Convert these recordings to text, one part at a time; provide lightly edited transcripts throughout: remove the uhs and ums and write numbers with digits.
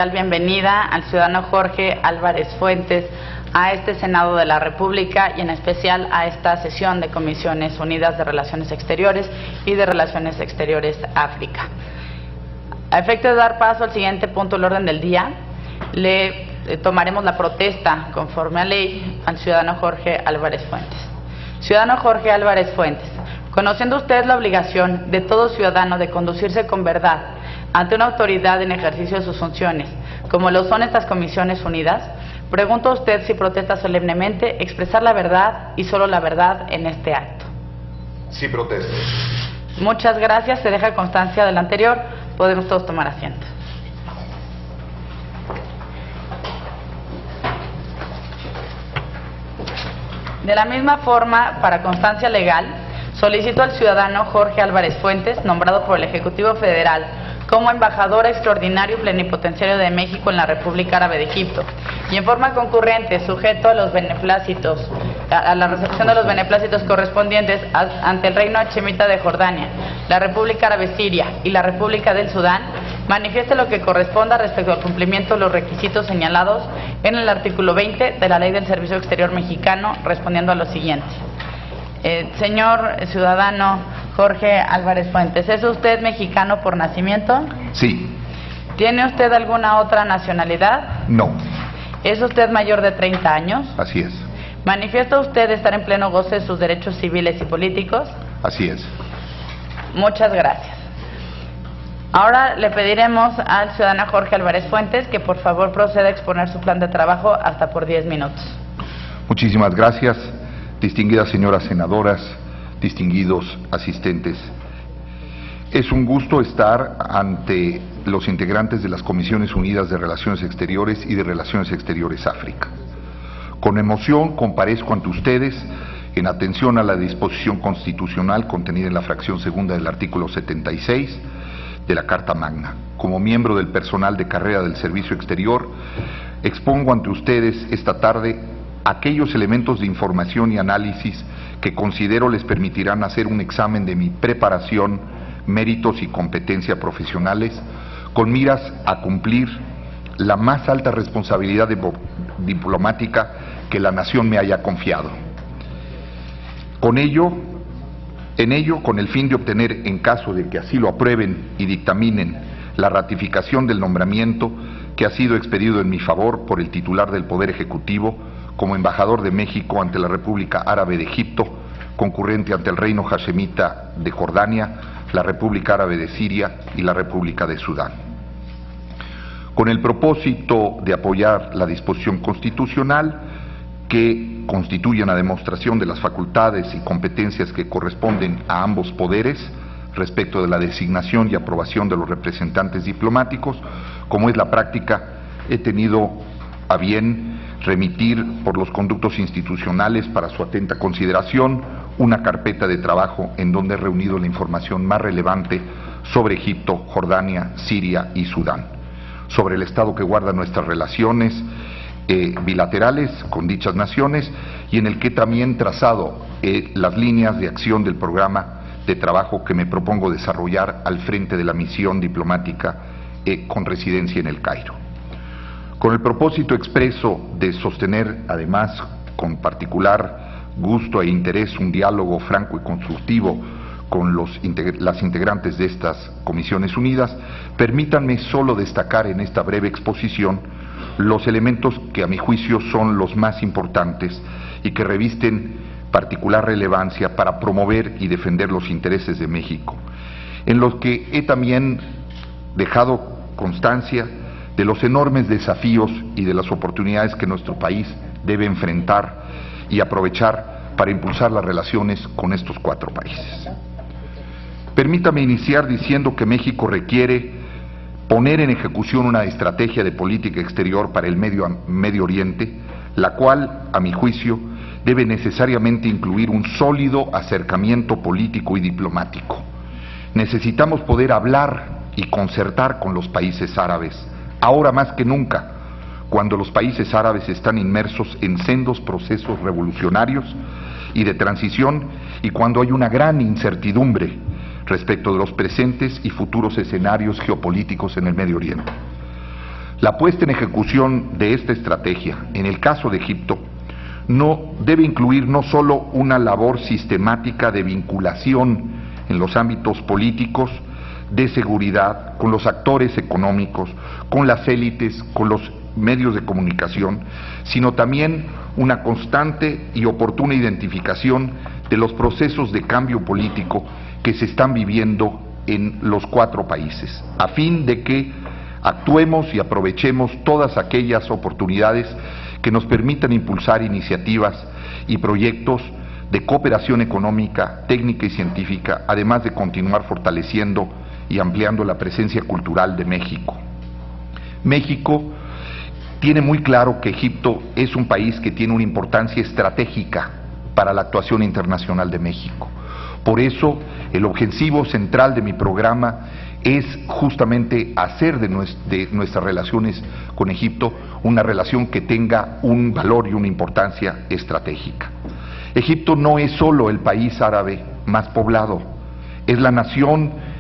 Bienvenida al ciudadano Jorge Álvarez Fuentes a este Senado de la República y en especial a esta sesión de Comisiones Unidas de Relaciones Exteriores y de Relaciones Exteriores África. A efecto de dar paso al siguiente punto del orden del día, le tomaremos la protesta conforme a ley al ciudadano Jorge Álvarez Fuentes. Ciudadano Jorge Álvarez Fuentes, conociendo usted la obligación de todo ciudadano de conducirse con verdad ante una autoridad en ejercicio de sus funciones, como lo son estas Comisiones Unidas, pregunto a usted si protesta solemnemente expresar la verdad y solo la verdad en este acto. Sí, protesto. Muchas gracias. Se deja constancia del anterior. Podemos todos tomar asiento. De la misma forma, para constancia legal, solicito al ciudadano Jorge Álvarez Fuentes, nombrado por el Ejecutivo Federal como embajador extraordinario y plenipotenciario de México en la República Árabe de Egipto, y en forma concurrente, sujeto a los beneplácitos, a la recepción de los beneplácitos correspondientes ante el Reino Hachemita de Jordania, la República Árabe Siria y la República del Sudán, manifieste lo que corresponda respecto al cumplimiento de los requisitos señalados en el artículo 20 de la Ley del Servicio Exterior Mexicano, respondiendo a lo siguiente. Señor ciudadano Jorge Álvarez Fuentes, ¿es usted mexicano por nacimiento? Sí. ¿Tiene usted alguna otra nacionalidad? No. ¿Es usted mayor de 30 años? Así es. ¿Manifiesta usted estar en pleno goce de sus derechos civiles y políticos? Así es. Muchas gracias. Ahora le pediremos al ciudadano Jorge Álvarez Fuentes que por favor proceda a exponer su plan de trabajo hasta por 10 minutos. Muchísimas gracias, distinguidas señoras senadoras, distinguidos asistentes. Es un gusto estar ante los integrantes de las Comisiones Unidas de Relaciones Exteriores y de Relaciones Exteriores África. Con emoción comparezco ante ustedes en atención a la disposición constitucional contenida en la fracción segunda del artículo 76 de la Carta Magna. Como miembro del personal de carrera del Servicio Exterior, expongo ante ustedes esta tarde aquellos elementos de información y análisis que considero les permitirán hacer un examen de mi preparación, méritos y competencia profesionales, con miras a cumplir la más alta responsabilidad diplomática que la nación me haya confiado. Con ello, con el fin de obtener, en caso de que así lo aprueben y dictaminen, la ratificación del nombramiento que ha sido expedido en mi favor por el titular del Poder Ejecutivo como embajador de México ante la República Árabe de Egipto, concurrente ante el Reino Hachemita de Jordania, la República Árabe de Siria y la República de Sudán. Con el propósito de apoyar la disposición constitucional que constituye una demostración de las facultades y competencias que corresponden a ambos poderes respecto de la designación y aprobación de los representantes diplomáticos, como es la práctica, he tenido a bien remitir por los conductos institucionales para su atenta consideración una carpeta de trabajo en donde he reunido la información más relevante sobre Egipto, Jordania, Siria y Sudán, sobre el estado que guardan nuestras relaciones bilaterales con dichas naciones y en el que también trazado las líneas de acción del programa de trabajo que me propongo desarrollar al frente de la misión diplomática con residencia en el Cairo. Con el propósito expreso de sostener, además, con particular gusto e interés, un diálogo franco y constructivo con las integrantes de estas Comisiones Unidas, permítanme solo destacar en esta breve exposición los elementos que a mi juicio son los más importantes y que revisten particular relevancia para promover y defender los intereses de México, en los que he también dejado constancia de los enormes desafíos y de las oportunidades que nuestro país debe enfrentar y aprovechar para impulsar las relaciones con estos 4 países. Permítame iniciar diciendo que México requiere poner en ejecución una estrategia de política exterior para el Medio Oriente, la cual, a mi juicio, debe necesariamente incluir un sólido acercamiento político y diplomático. Necesitamos poder hablar y concertar con los países árabes, ahora más que nunca, cuando los países árabes están inmersos en sendos procesos revolucionarios y de transición y cuando hay una gran incertidumbre respecto de los presentes y futuros escenarios geopolíticos en el Medio Oriente. La puesta en ejecución de esta estrategia, en el caso de Egipto, no debe incluir no solo una labor sistemática de vinculación en los ámbitos políticos, de seguridad, con los actores económicos, con las élites, con los medios de comunicación, sino también una constante y oportuna identificación de los procesos de cambio político que se están viviendo en los 4 países, a fin de que actuemos y aprovechemos todas aquellas oportunidades que nos permitan impulsar iniciativas y proyectos de cooperación económica, técnica y científica, además de continuar fortaleciendo y ampliando la presencia cultural de México. México tiene muy claro que Egipto es un país que tiene una importancia estratégica para la actuación internacional de México. Por eso, el objetivo central de mi programa es justamente hacer de nuestras relaciones con Egipto una relación que tenga un valor y una importancia estratégica. Egipto no es solo el país árabe más poblado, es la nación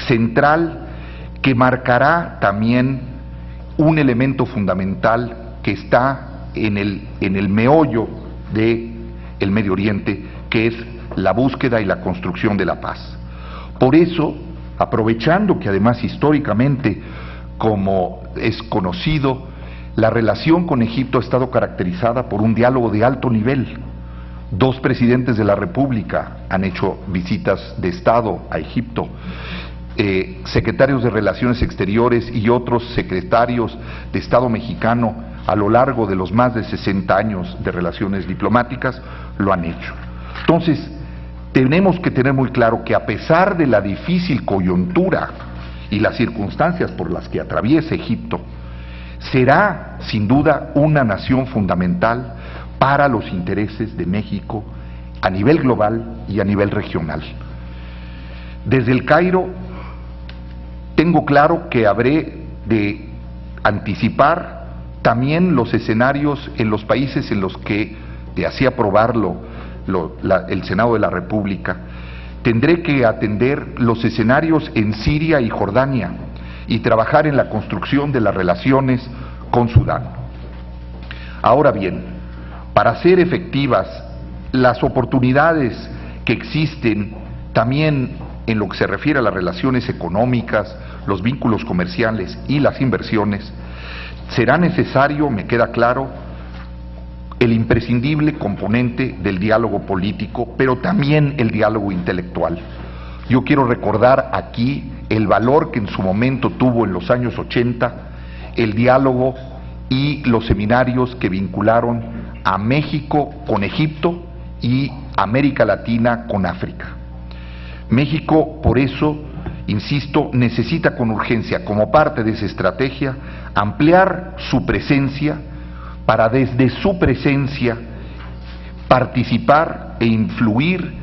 central que marcará también un elemento fundamental que está en el meollo del Medio Oriente, que es la búsqueda y la construcción de la paz. Por eso, aprovechando que además históricamente, como es conocido, la relación con Egipto ha estado caracterizada por un diálogo de alto nivel. 2 presidentes de la República han hecho visitas de Estado a Egipto. Secretarios de Relaciones Exteriores y otros secretarios de Estado mexicano a lo largo de los más de 60 años de relaciones diplomáticas lo han hecho. Entonces, tenemos que tener muy claro que a pesar de la difícil coyuntura y las circunstancias por las que atraviesa Egipto, será sin duda una nación fundamental para los intereses de México a nivel global y a nivel regional. Desde el Cairo tengo claro que habré de anticipar también los escenarios en los países en los que, de así aprobarlo el Senado de la República, tendré que atender los escenarios en Siria y Jordania y trabajar en la construcción de las relaciones con Sudán. Ahora bien, para ser efectivas las oportunidades que existen también en lo que se refiere a las relaciones económicas, los vínculos comerciales y las inversiones, será necesario, me queda claro, el imprescindible componente del diálogo político, pero también el diálogo intelectual. Yo quiero recordar aquí el valor que en su momento tuvo en los años 80 el diálogo y los seminarios que vincularon a México con Egipto y América Latina con África. México, por eso, insisto, necesita con urgencia, como parte de esa estrategia, ampliar su presencia para desde su presencia participar e influir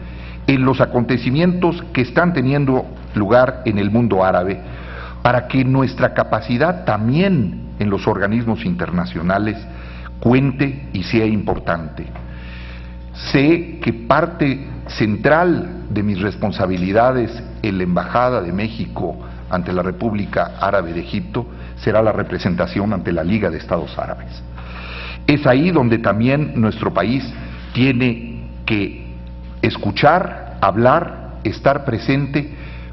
en los acontecimientos que están teniendo lugar en el mundo árabe, para que nuestra capacidad también en los organismos internacionales cuente y sea importante. Sé que parte central de mis responsabilidades en la Embajada de México ante la República Árabe de Egipto será la representación ante la Liga de Estados Árabes. Es ahí donde también nuestro país tiene que escuchar, hablar, estar presente,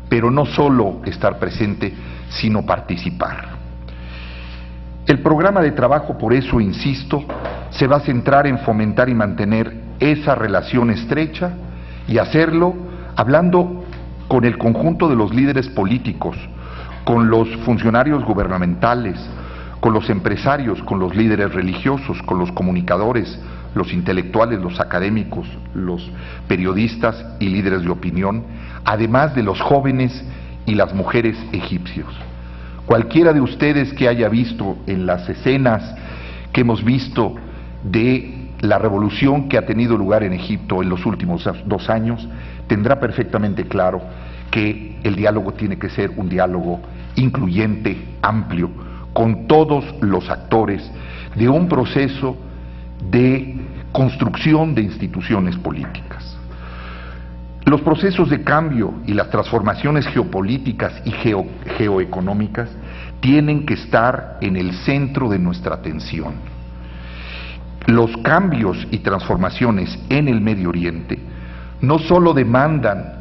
pero no solo estar presente, sino participar. El programa de trabajo, por eso insisto, se va a centrar en fomentar y mantener esa relación estrecha y hacerlo hablando con el conjunto de los líderes políticos, con los funcionarios gubernamentales, con los empresarios, con los líderes religiosos, con los comunicadores, los intelectuales, los académicos, los periodistas y líderes de opinión, además de los jóvenes y las mujeres egipcios. Cualquiera de ustedes que haya visto en las escenas que hemos visto de la revolución que ha tenido lugar en Egipto en los últimos 2 años, tendrá perfectamente claro que el diálogo tiene que ser un diálogo incluyente, amplio, con todos los actores de un proceso de construcción de instituciones políticas. Los procesos de cambio y las transformaciones geopolíticas y geoeconómicas tienen que estar en el centro de nuestra atención. Los cambios y transformaciones en el Medio Oriente no solo demandan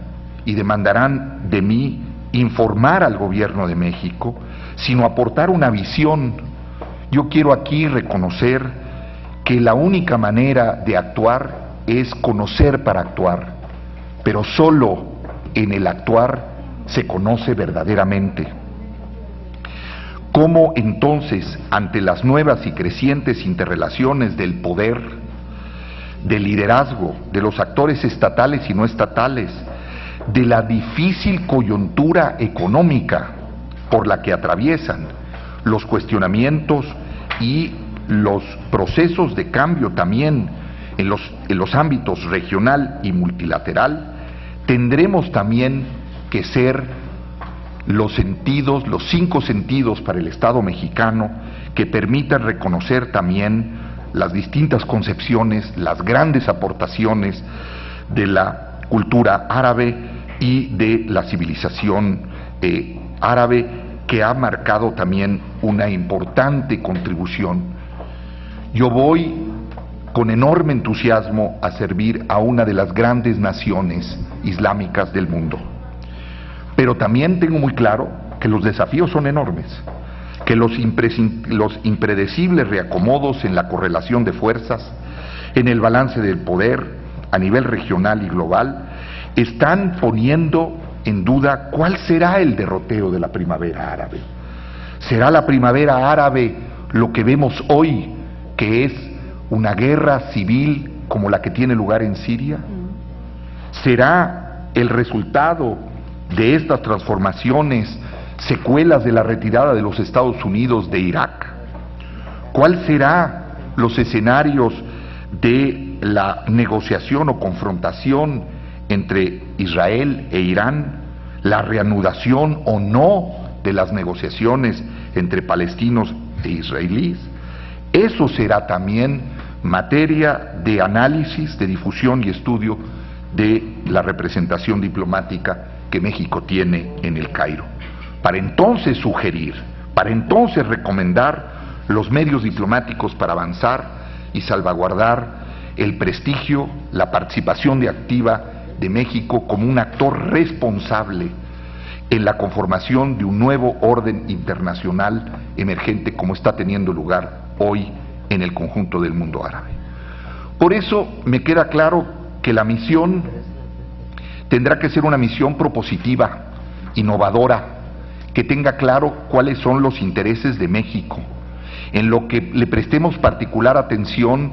y demandarán de mí informar al gobierno de México, sino aportar una visión. Yo quiero aquí reconocer que la única manera de actuar es conocer para actuar, pero solo en el actuar se conoce verdaderamente. ¿Cómo entonces, ante las nuevas y crecientes interrelaciones del poder, del liderazgo, de los actores estatales y no estatales, de la difícil coyuntura económica por la que atraviesan, los cuestionamientos y los procesos de cambio también en los ámbitos regional y multilateral, tendremos también que ser los sentidos, los 5 sentidos para el Estado mexicano que permitan reconocer también las distintas concepciones, las grandes aportaciones de la cultura árabe y de la civilización árabe, que ha marcado también una importante contribución. Yo voy con enorme entusiasmo a servir a una de las grandes naciones islámicas del mundo. Pero también tengo muy claro que los desafíos son enormes, que los impredecibles reacomodos en la correlación de fuerzas, en el balance del poder a nivel regional y global, están poniendo en duda cuál será el derrotero de la primavera árabe. ¿Será la primavera árabe lo que vemos hoy, que es una guerra civil como la que tiene lugar en Siria? ¿Será el resultado de estas transformaciones secuelas de la retirada de los Estados Unidos de Irak? ¿Cuál será los escenarios de la negociación o confrontación entre Israel e Irán, la reanudación o no de las negociaciones entre palestinos e israelíes? Eso será también materia de análisis, de difusión y estudio de la representación diplomática que México tiene en el Cairo, para entonces sugerir, para entonces recomendar los medios diplomáticos para avanzar y salvaguardar el prestigio, la participación activa de México como un actor responsable en la conformación de un nuevo orden internacional emergente como está teniendo lugar hoy en el conjunto del mundo árabe. Por eso me queda claro que la misión tendrá que ser una misión propositiva, innovadora, que tenga claro cuáles son los intereses de México, en lo que le prestemos particular atención,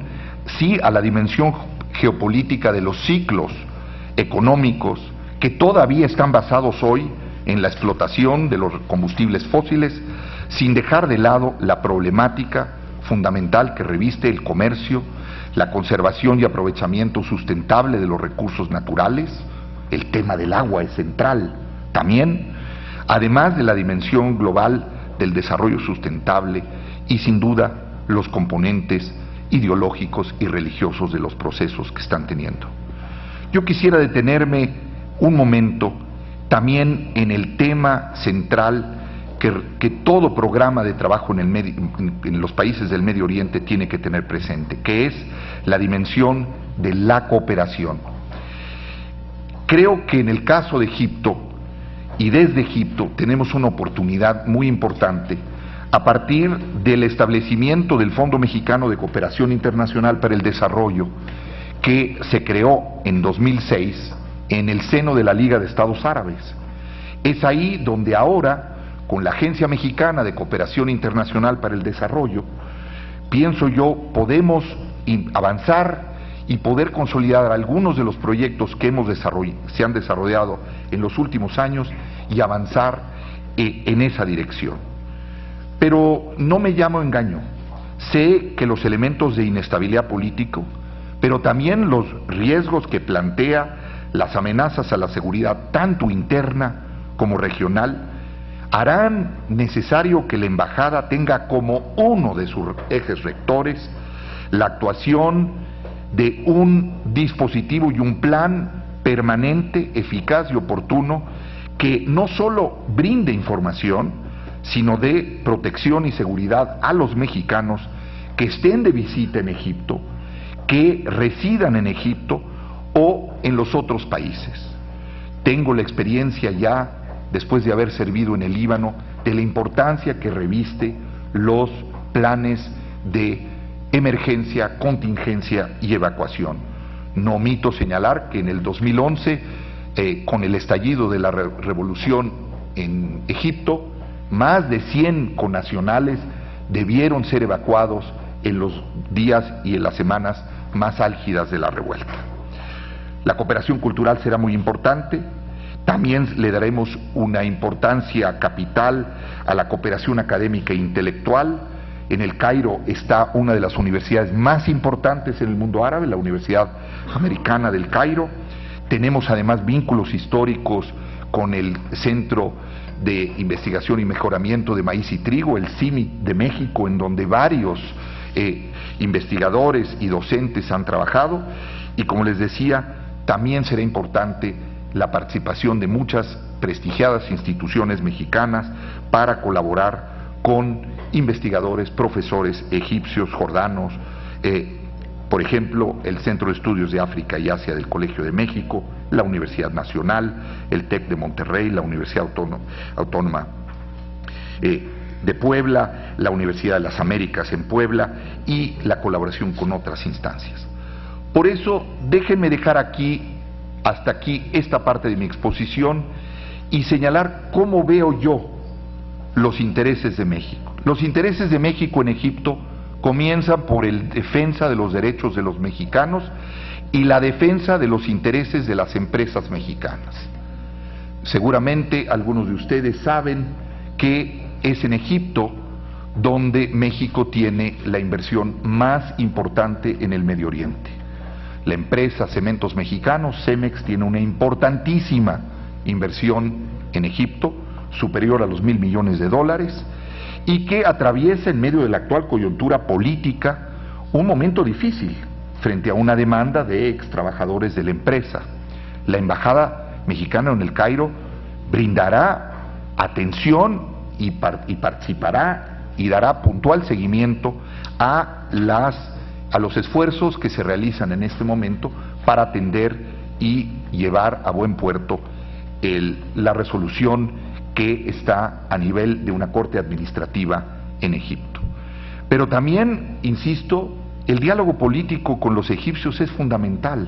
sí, a la dimensión geopolítica de los ciclos económicos que todavía están basados hoy en la explotación de los combustibles fósiles, sin dejar de lado la problemática fundamental que reviste el comercio, la conservación y aprovechamiento sustentable de los recursos naturales. El tema del agua es central también, además de la dimensión global del desarrollo sustentable y sin duda los componentes ideológicos y religiosos de los procesos que están teniendo. Yo quisiera detenerme un momento también en el tema central que todo programa de trabajo en los países del Medio Oriente tiene que tener presente, que es la dimensión de la cooperación. Creo que en el caso de Egipto y desde Egipto tenemos una oportunidad muy importante a partir del establecimiento del Fondo Mexicano de Cooperación Internacional para el Desarrollo, que se creó en 2006 en el seno de la Liga de Estados Árabes. Es ahí donde ahora, con la Agencia Mexicana de Cooperación Internacional para el Desarrollo, pienso yo, podemos avanzar y poder consolidar algunos de los proyectos que se han desarrollado en los últimos años y avanzar en esa dirección. Pero no me llamo engaño. Sé que los elementos de inestabilidad política, pero también los riesgos que plantea las amenazas a la seguridad, tanto interna como regional, harán necesario que la embajada tenga como uno de sus ejes rectores la actuación de un dispositivo y un plan permanente, eficaz y oportuno que no solo brinde información, sino de protección y seguridad a los mexicanos que estén de visita en Egipto, que residan en Egipto o en los otros países. Tengo la experiencia ya, después de haber servido en el Líbano, de la importancia que reviste los planes de emergencia, contingencia y evacuación. No omito señalar que en el 2011, con el estallido de la revolución en Egipto, más de 100 connacionales debieron ser evacuados en los días y en las semanas más álgidas de la revuelta. La cooperación cultural será muy importante. También le daremos una importancia capital a la cooperación académica e intelectual. En el Cairo está una de las universidades más importantes en el mundo árabe, la Universidad Americana del Cairo. Tenemos además vínculos históricos con el Centro de Investigación y Mejoramiento de Maíz y Trigo, el CIMI de México, en donde varios investigadores y docentes han trabajado. Y como les decía, también será importante la participación de muchas prestigiadas instituciones mexicanas para colaborar con investigadores, profesores egipcios, jordanos, por ejemplo, el Centro de Estudios de África y Asia del Colegio de México, la Universidad Nacional, el TEC de Monterrey, la Universidad Autónoma de Puebla, la Universidad de las Américas en Puebla y la colaboración con otras instancias. Por eso, déjenme dejar hasta aquí esta parte de mi exposición y señalar cómo veo yo los intereses de México. Los intereses de México en Egipto comienzan por la defensa de los derechos de los mexicanos y la defensa de los intereses de las empresas mexicanas. Seguramente algunos de ustedes saben que es en Egipto donde México tiene la inversión más importante en el Medio Oriente. La empresa Cementos Mexicanos, Cemex, tiene una importantísima inversión en Egipto, superior a los $1,000 millones, y que atraviesa en medio de la actual coyuntura política un momento difícil frente a una demanda de ex trabajadores de la empresa. La embajada mexicana en el Cairo brindará atención y participará y dará puntual seguimiento a los esfuerzos que se realizan en este momento para atender y llevar a buen puerto la resolución que está a nivel de una corte administrativa en Egipto. Pero también, insisto, el diálogo político con los egipcios es fundamental.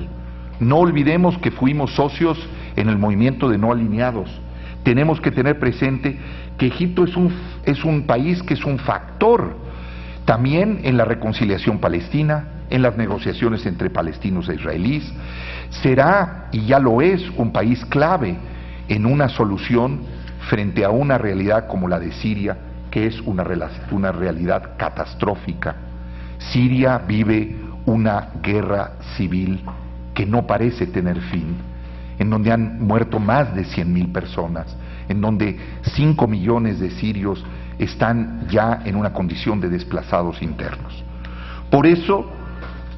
No olvidemos que fuimos socios en el movimiento de no alineados. Tenemos que tener presente que Egipto es un país que es un factor también en la reconciliación palestina, en las negociaciones entre palestinos e israelíes. Será, y ya lo es, un país clave en una solución frente a una realidad como la de Siria, que es una realidad catastrófica. Siria vive una guerra civil que no parece tener fin, en donde han muerto más de 100,000 personas, en donde 5 millones de sirios están ya en una condición de desplazados internos. Por eso,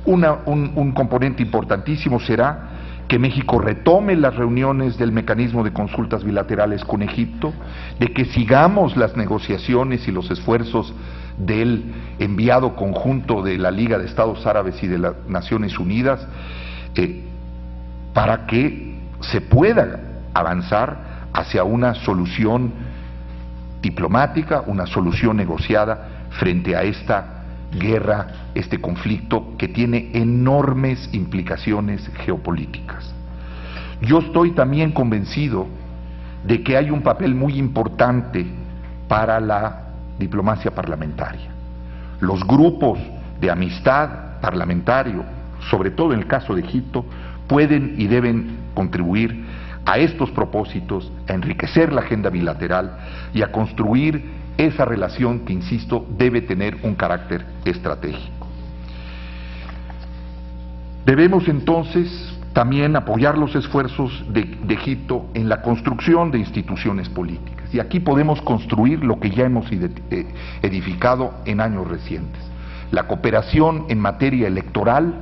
un componente importantísimo será que México retome las reuniones del mecanismo de consultas bilaterales con Egipto, de que sigamos las negociaciones y los esfuerzos del enviado conjunto de la Liga de Estados Árabes y de las Naciones Unidas, para que se pueda avanzar hacia una solución diplomática, una solución negociada frente a esta guerra, este conflicto que tiene enormes implicaciones geopolíticas. Yo estoy también convencido de que hay un papel muy importante para la diplomacia parlamentaria. Los grupos de amistad parlamentario, sobre todo en el caso de Egipto, pueden y deben contribuir a estos propósitos, a enriquecer la agenda bilateral y a construir esa relación que, insisto, debe tener un carácter estratégico. Debemos entonces también apoyar los esfuerzos de Egipto en la construcción de instituciones políticas. Y aquí podemos construir lo que ya hemos edificado en años recientes. La cooperación en materia electoral,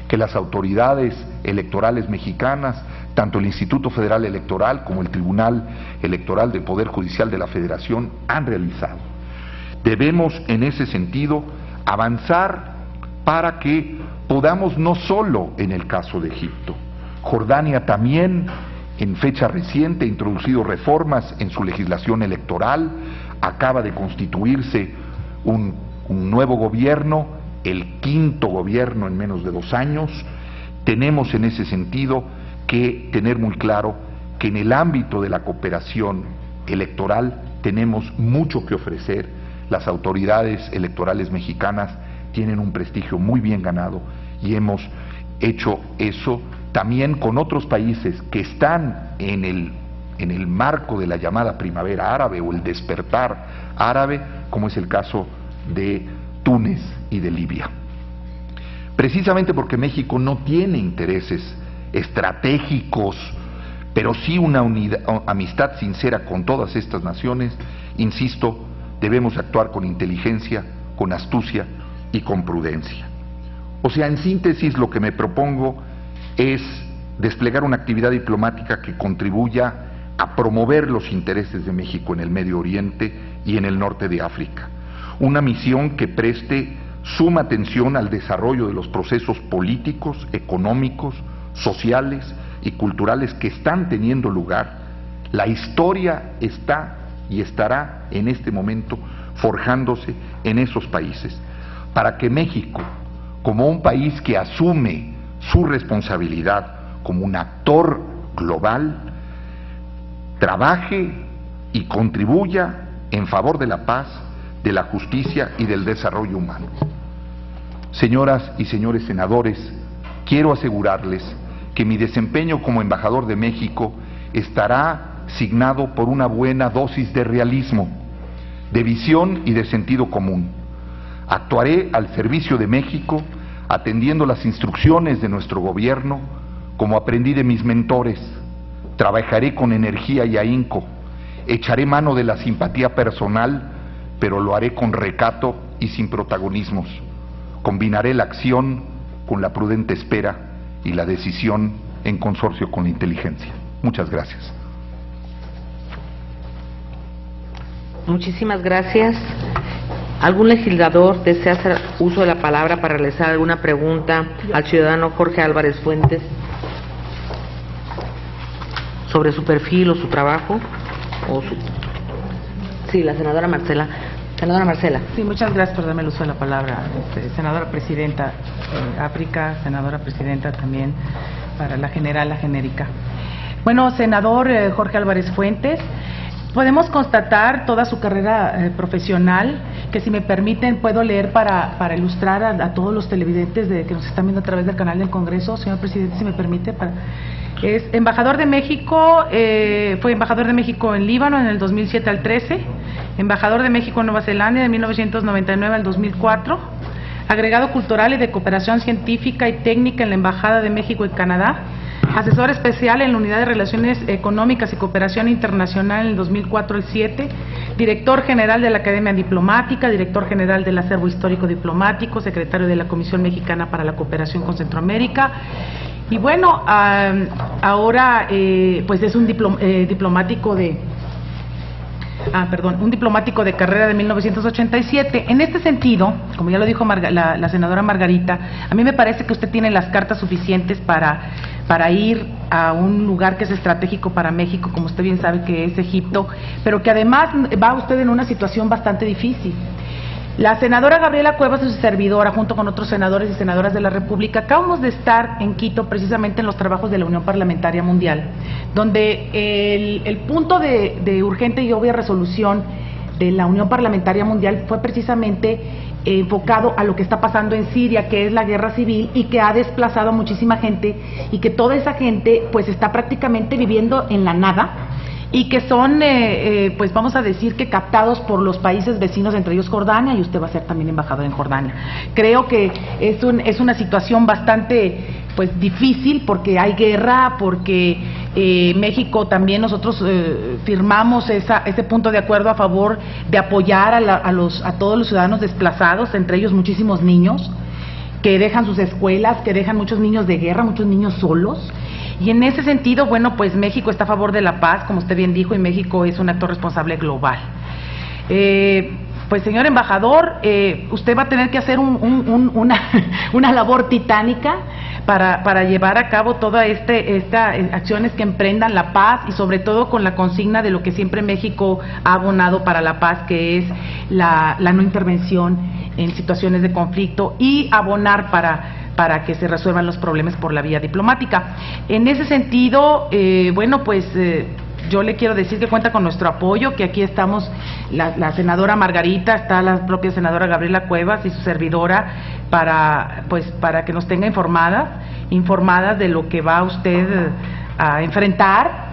que las autoridades electorales mexicanas tanto el Instituto Federal Electoral como el Tribunal Electoral del Poder Judicial de la Federación han realizado. Debemos, en ese sentido, avanzar para que podamos, no solo en el caso de Egipto, Jordania también, en fecha reciente, ha introducido reformas en su legislación electoral, acaba de constituirse un nuevo gobierno, el quinto gobierno en menos de 2 años. Tenemos en ese sentido que tener muy claro que en el ámbito de la cooperación electoral tenemos mucho que ofrecer. Las autoridades electorales mexicanas tienen un prestigio muy bien ganado y hemos hecho eso también con otros países que están en el marco de la llamada primavera árabe o el despertar árabe, como es el caso de Túnez y de Libia. Precisamente porque México no tiene intereses estratégicos, pero sí una amistad sincera con todas estas naciones, insisto, debemos actuar con inteligencia, con astucia y con prudencia. O sea, en síntesis, lo que me propongo es desplegar una actividad diplomática que contribuya a promover los intereses de México en el Medio Oriente y en el norte de África. Una misión que preste suma atención al desarrollo de los procesos políticos, económicos, sociales y culturales que están teniendo lugar. La historia está y estará en este momento forjándose en esos países, para que México, como un país que asume su responsabilidad como un actor global, trabaje y contribuya en favor de la paz, de la justicia y del desarrollo humano. Señoras y señores senadores, quiero asegurarles que mi desempeño como embajador de México estará signado por una buena dosis de realismo, de visión y de sentido común. Actuaré al servicio de México, atendiendo las instrucciones de nuestro gobierno, como aprendí de mis mentores. Trabajaré con energía y ahínco, echaré mano de la simpatía personal, pero lo haré con recato y sin protagonismos. Combinaré la acción con la prudente espera y la decisión en consorcio con la inteligencia. Muchas gracias. Muchísimas gracias. ¿Algún legislador desea hacer uso de la palabra para realizar alguna pregunta al ciudadano Jorge Álvarez Fuentes sobre su perfil o su trabajo? Sí, la senadora Marcela. Senadora Marcela. Sí, muchas gracias por darme el uso de la palabra. Senadora presidenta África, senadora presidenta también para la general, la genérica. Bueno, senador Jorge Álvarez Fuentes, podemos constatar toda su carrera profesional, que si me permiten puedo leer para ilustrar a todos los televidentes que nos están viendo a través del canal del Congreso. Señor presidente, si me permite, es embajador de México, fue embajador de México en Líbano en el 2007 al 13, embajador de México en Nueva Zelanda de 1999 al 2004, agregado cultural y de cooperación científica y técnica en la Embajada de México en Canadá, asesor especial en la Unidad de Relaciones Económicas y Cooperación Internacional en el 2004 al 7, director general de la Academia Diplomática, director general del Acervo Histórico Diplomático, secretario de la Comisión Mexicana para la Cooperación con Centroamérica. Y bueno, ahora pues es un diplomático de un diplomático de carrera de 1987. En este sentido, como ya lo dijo la senadora Margarita, a mí me parece que usted tiene las cartas suficientes para ir a un lugar que es estratégico para México, como usted bien sabe que es Egipto, pero que además va usted en una situación bastante difícil. La senadora Gabriela Cuevas y su servidora, junto con otros senadores y senadoras de la República, acabamos de estar en Quito precisamente en los trabajos de la Unión Parlamentaria Mundial, donde el punto de urgente y obvia resolución de la Unión Parlamentaria Mundial fue precisamente enfocado a lo que está pasando en Siria, que es la guerra civil y que ha desplazado a muchísima gente y que toda esa gente pues está prácticamente viviendo en la nada, y que son, pues vamos a decir que captados por los países vecinos, entre ellos Jordania, y usted va a ser también embajador en Jordania. Creo que es una situación bastante pues difícil, porque hay guerra, porque México también nosotros firmamos ese punto de acuerdo a favor de apoyar a todos los ciudadanos desplazados, entre ellos muchísimos niños, que dejan sus escuelas, que dejan muchos niños de guerra, muchos niños solos. Y en ese sentido, bueno, pues México está a favor de la paz, como usted bien dijo, y México es un actor responsable global. Pues señor embajador, usted va a tener que hacer una labor titánica para llevar a cabo todas estas acciones que emprendan la paz, y sobre todo con la consigna de lo que siempre México ha abonado para la paz, que es la no intervención en situaciones de conflicto, y abonar para que se resuelvan los problemas por la vía diplomática. En ese sentido, bueno, pues yo le quiero decir que cuenta con nuestro apoyo, que aquí estamos la senadora Margarita, está la propia senadora Gabriela Cuevas y su servidora para que nos tenga informadas de lo que va usted a enfrentar,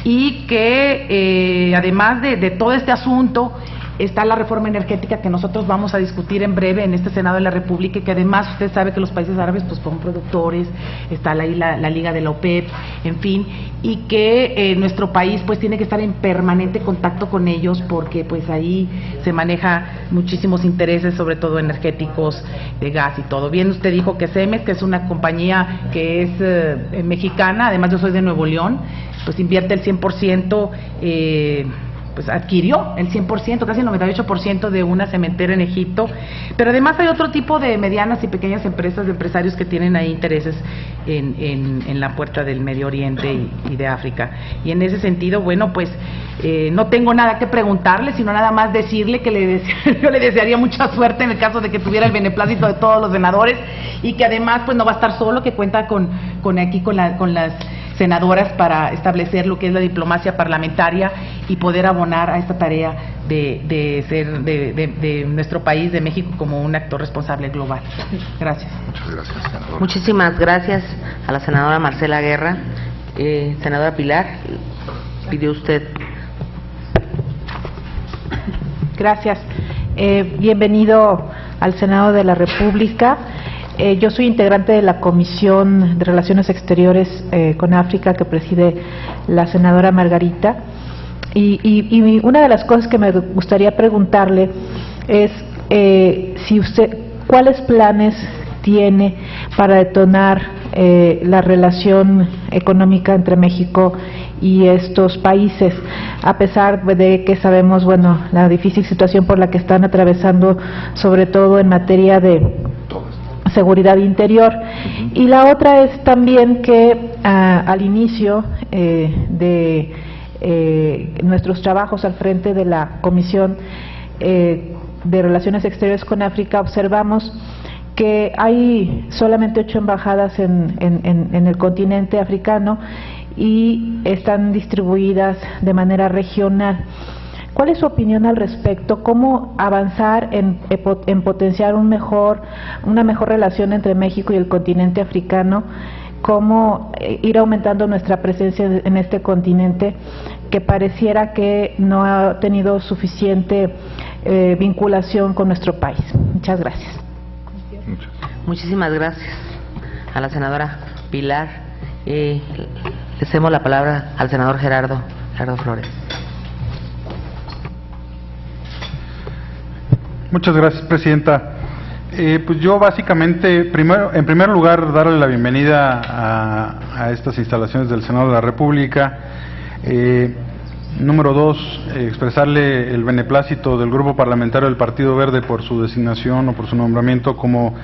y que además de todo este asunto está la reforma energética que nosotros vamos a discutir en breve en este Senado de la República, y que además usted sabe que los países árabes pues son productores, está ahí la liga de la OPEP, en fin, y que nuestro país pues tiene que estar en permanente contacto con ellos, porque pues ahí se maneja muchísimos intereses, sobre todo energéticos, de gas y todo. Bien, usted dijo que Cemex, que es una compañía que es mexicana, además yo soy de Nuevo León, pues invierte el 100%, pues adquirió el 100%, casi el 98% de una cementera en Egipto, pero además hay otro tipo de medianas y pequeñas empresas, de empresarios que tienen ahí intereses en la puerta del Medio Oriente y de África. Y en ese sentido, bueno, pues no tengo nada que preguntarle, sino nada más decirle que yo le desearía mucha suerte en el caso de que tuviera el beneplácito de todos los senadores, y que además pues no va a estar solo, que cuenta con las senadoras para establecer lo que es la diplomacia parlamentaria y poder abonar a esta tarea de nuestro país, de México, como un actor responsable global. Gracias. Muchas gracias, senadora. Muchísimas gracias a la senadora Marcela Guerra. Senadora Pilar, pidió usted. Gracias. Bienvenido al Senado de la República. Yo soy integrante de la Comisión de Relaciones Exteriores con África, que preside la senadora Margarita, y una de las cosas que me gustaría preguntarle es si usted, ¿cuáles planes tiene para detonar la relación económica entre México y estos países, a pesar de que sabemos, bueno, la difícil situación por la que están atravesando, sobre todo en materia de seguridad interior? Y la otra es también que al inicio de nuestros trabajos al frente de la Comisión de Relaciones Exteriores con África, observamos que hay solamente 8 embajadas en el continente africano, y están distribuidas de manera regional. ¿Cuál es su opinión al respecto? ¿Cómo avanzar en potenciar una mejor relación entre México y el continente africano? ¿Cómo ir aumentando nuestra presencia en este continente que pareciera que no ha tenido suficiente vinculación con nuestro país? Muchas gracias. Muchísimas gracias a la senadora Pilar. Le cedemos la palabra al senador Gerardo Flores. Muchas gracias, presidenta. Pues yo básicamente, en primer lugar, darle la bienvenida a estas instalaciones del Senado de la República. Número 2, expresarle el beneplácito del Grupo Parlamentario del Partido Verde por su designación o por su nombramiento como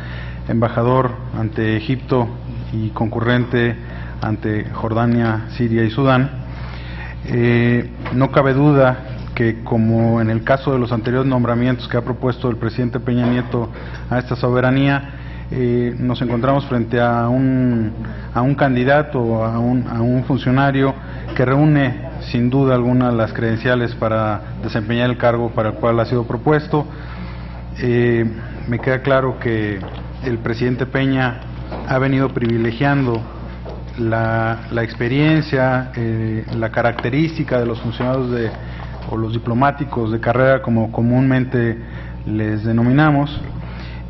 embajador ante Egipto y concurrente ante Jordania, Siria y Sudán. No cabe duda que, como en el caso de los anteriores nombramientos que ha propuesto el presidente Peña Nieto a esta soberanía, nos encontramos frente a un candidato, a un funcionario que reúne sin duda alguna las credenciales para desempeñar el cargo para el cual ha sido propuesto. Me queda claro que el presidente Peña ha venido privilegiando la experiencia, la característica de los funcionarios o los diplomáticos de carrera, como comúnmente les denominamos,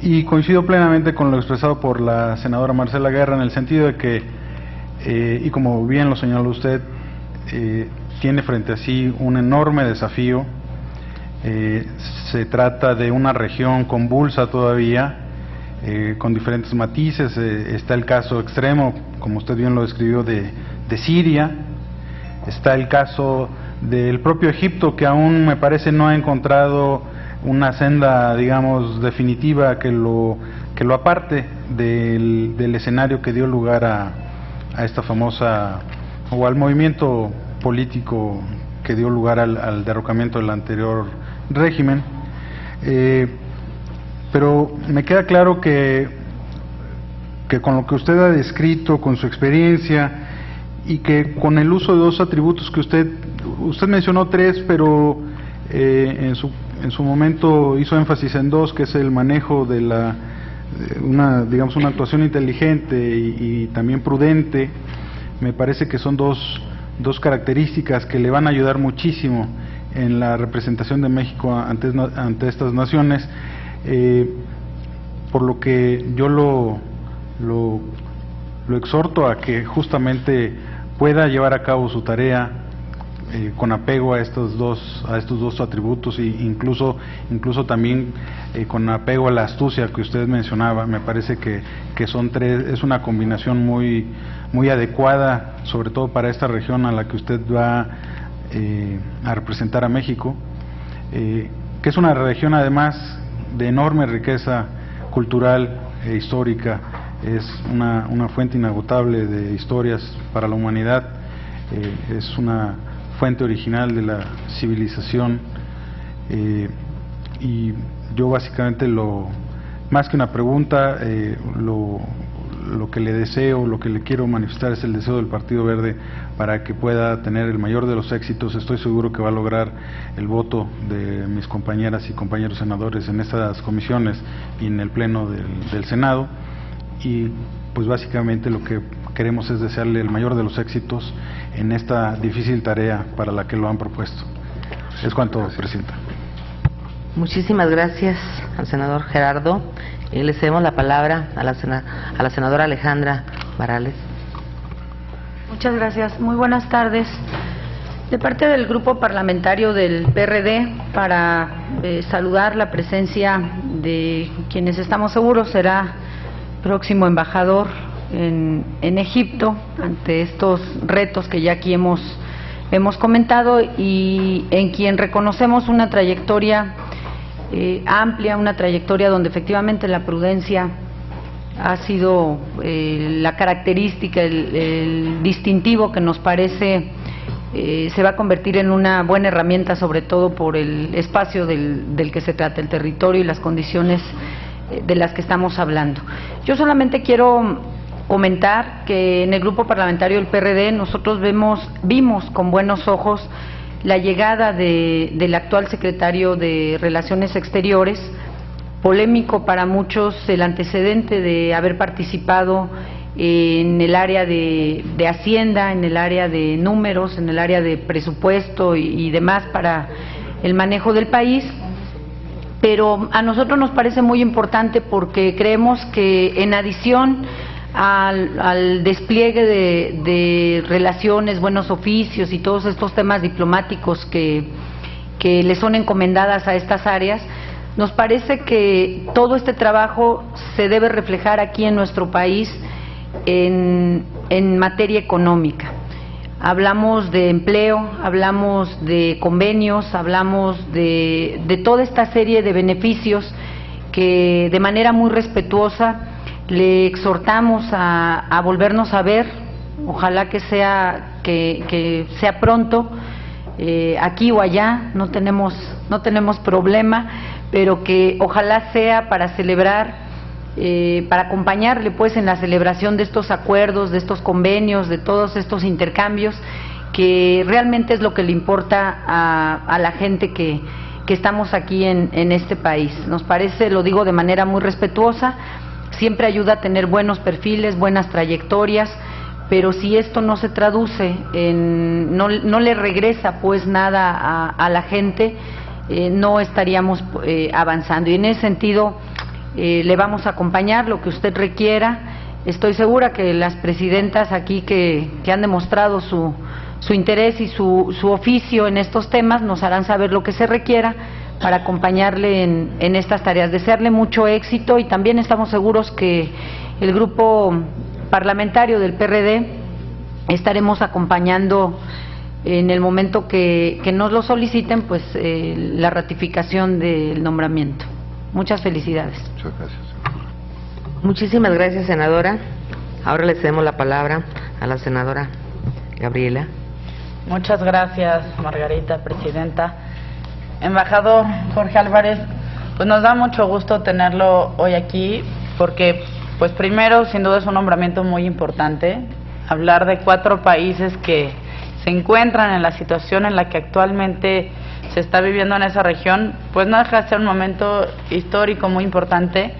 y coincido plenamente con lo expresado por la senadora Marcela Guerra, en el sentido de que, y como bien lo señaló usted, tiene frente a sí un enorme desafío. Se trata de una región convulsa todavía, con diferentes matices. Está el caso extremo, como usted bien lo describió, de Siria. Está el caso del propio Egipto, que aún me parece no ha encontrado una senda, digamos, definitiva que lo aparte del escenario que dio lugar a esta famosa, o al movimiento político que dio lugar al derrocamiento del anterior régimen. Pero me queda claro que con lo que usted ha descrito, con su experiencia, y que con el uso de dos atributos que usted mencionó tres, pero en su momento hizo énfasis en dos, que es el manejo de una actuación inteligente y también prudente. Me parece que son dos características que le van a ayudar muchísimo en la representación de México ante estas naciones, por lo que yo lo exhorto a que justamente pueda llevar a cabo su tarea con apego a estos dos atributos, e incluso también con apego a la astucia que usted mencionaba. Me parece que son tres, es una combinación muy adecuada, sobre todo para esta región a la que usted va a representar a México, que es una región además de enorme riqueza cultural e histórica. Es una fuente inagotable de historias para la humanidad, es una fuente original de la civilización, y yo básicamente, más que una pregunta, lo que le deseo, lo que le quiero manifestar es el deseo del Partido Verde para que pueda tener el mayor de los éxitos. Estoy seguro que va a lograr el voto de mis compañeras y compañeros senadores en estas comisiones y en el pleno del Senado, y pues básicamente lo que queremos es desearle el mayor de los éxitos en esta difícil tarea para la que lo han propuesto. Es cuanto, Presidenta. Muchísimas gracias al senador Gerardo. Y le cedemos la palabra a la senadora Alejandra Barales. Muchas gracias. Muy buenas tardes. De parte del Grupo Parlamentario del PRD, para saludar la presencia de quienes estamos seguros será próximo embajador en Egipto, ante estos retos que ya aquí hemos comentado, y en quien reconocemos una trayectoria amplia, una trayectoria donde efectivamente la prudencia ha sido la característica, el distintivo que nos parece se va a convertir en una buena herramienta, sobre todo por el espacio del que se trata, el territorio y las condiciones de las que estamos hablando. Yo solamente quiero comentar que en el Grupo Parlamentario del PRD nosotros vimos con buenos ojos la llegada del actual secretario de Relaciones Exteriores. Polémico para muchos el antecedente de haber participado en el área de Hacienda, en el área de números, en el área de presupuesto y demás para el manejo del país, pero a nosotros nos parece muy importante porque creemos que en adición al despliegue de relaciones, buenos oficios y todos estos temas diplomáticos que le son encomendadas a estas áreas, nos parece que todo este trabajo se debe reflejar aquí en nuestro país en materia económica. Hablamos de empleo, hablamos de convenios, hablamos de toda esta serie de beneficios que de manera muy respetuosa le exhortamos a volvernos a ver. Ojalá que sea pronto, aquí o allá, no tenemos problema, pero que ojalá sea para celebrar, para acompañarle pues en la celebración de estos acuerdos, de estos convenios, de todos estos intercambios, que realmente es lo que le importa a la gente que estamos aquí en este país. Nos parece, lo digo de manera muy respetuosa, siempre ayuda a tener buenos perfiles, buenas trayectorias, pero si esto no se traduce no le regresa pues nada a la gente, no estaríamos avanzando. Y en ese sentido le vamos a acompañar lo que usted requiera. Estoy segura que las presidentas aquí que han demostrado su interés y su oficio en estos temas nos harán saber lo que se requiera acompañarle en estas tareas. Desearle mucho éxito y también estamos seguros que el grupo parlamentario del PRD estaremos acompañando en el momento que nos lo soliciten, pues la ratificación del nombramiento. Muchas felicidades. Muchas gracias. Muchísimas gracias, senadora. Ahora le cedemos la palabra a la senadora Gabriela. Muchas gracias, Margarita, presidenta. Embajador Jorge Álvarez, pues nos da mucho gusto tenerlo hoy aquí porque, pues primero, sin duda es un nombramiento muy importante. Hablar de 4 países que se encuentran en la situación en la que actualmente se está viviendo en esa región, pues no deja de ser un momento histórico muy importante,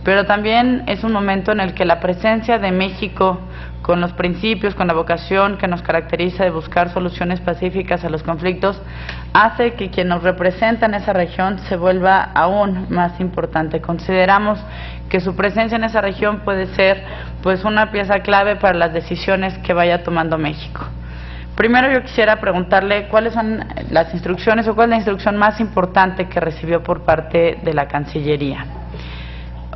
pero también es un momento en el que la presencia de México, con los principios, con la vocación que nos caracteriza de buscar soluciones pacíficas a los conflictos, hace que quien nos representa en esa región se vuelva aún más importante. Consideramos que su presencia en esa región puede ser pues una pieza clave para las decisiones que vaya tomando México. Primero yo quisiera preguntarle cuáles son las instrucciones o cuál es la instrucción más importante que recibió por parte de la Cancillería.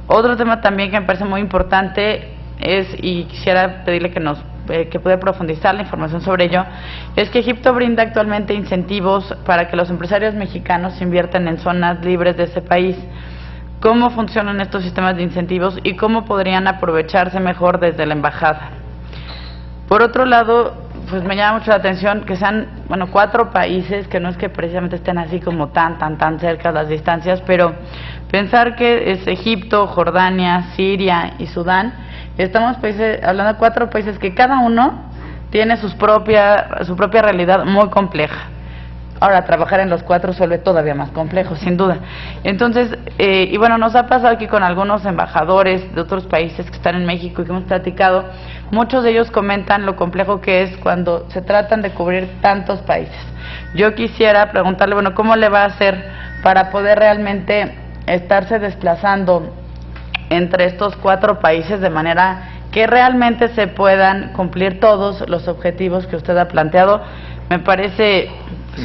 Otro tema también que me parece muy importante es, y quisiera pedirle que pueda profundizar la información sobre ello, es que Egipto brinda actualmente incentivos para que los empresarios mexicanos inviertan en zonas libres de ese país. ¿Cómo funcionan estos sistemas de incentivos y cómo podrían aprovecharse mejor desde la embajada? Por otro lado, pues me llama mucho la atención que sean, 4 países, que no es que precisamente estén así como tan cerca las distancias, pero pensar que es Egipto, Jordania, Siria y Sudán, estamos hablando de 4 países que cada uno tiene su propia realidad muy compleja. Ahora, trabajar en los 4 se vuelve todavía más complejo, sin duda. Entonces, y bueno, nos ha pasado aquí con algunos embajadores de otros países que están en México y que hemos platicado, muchos de ellos comentan lo complejo que es cuando se tratan de cubrir tantos países. Yo quisiera preguntarle, ¿cómo le va a hacer para poder realmente estarse desplazando entre estos 4 países de manera que realmente se puedan cumplir todos los objetivos que usted ha planteado? Me parece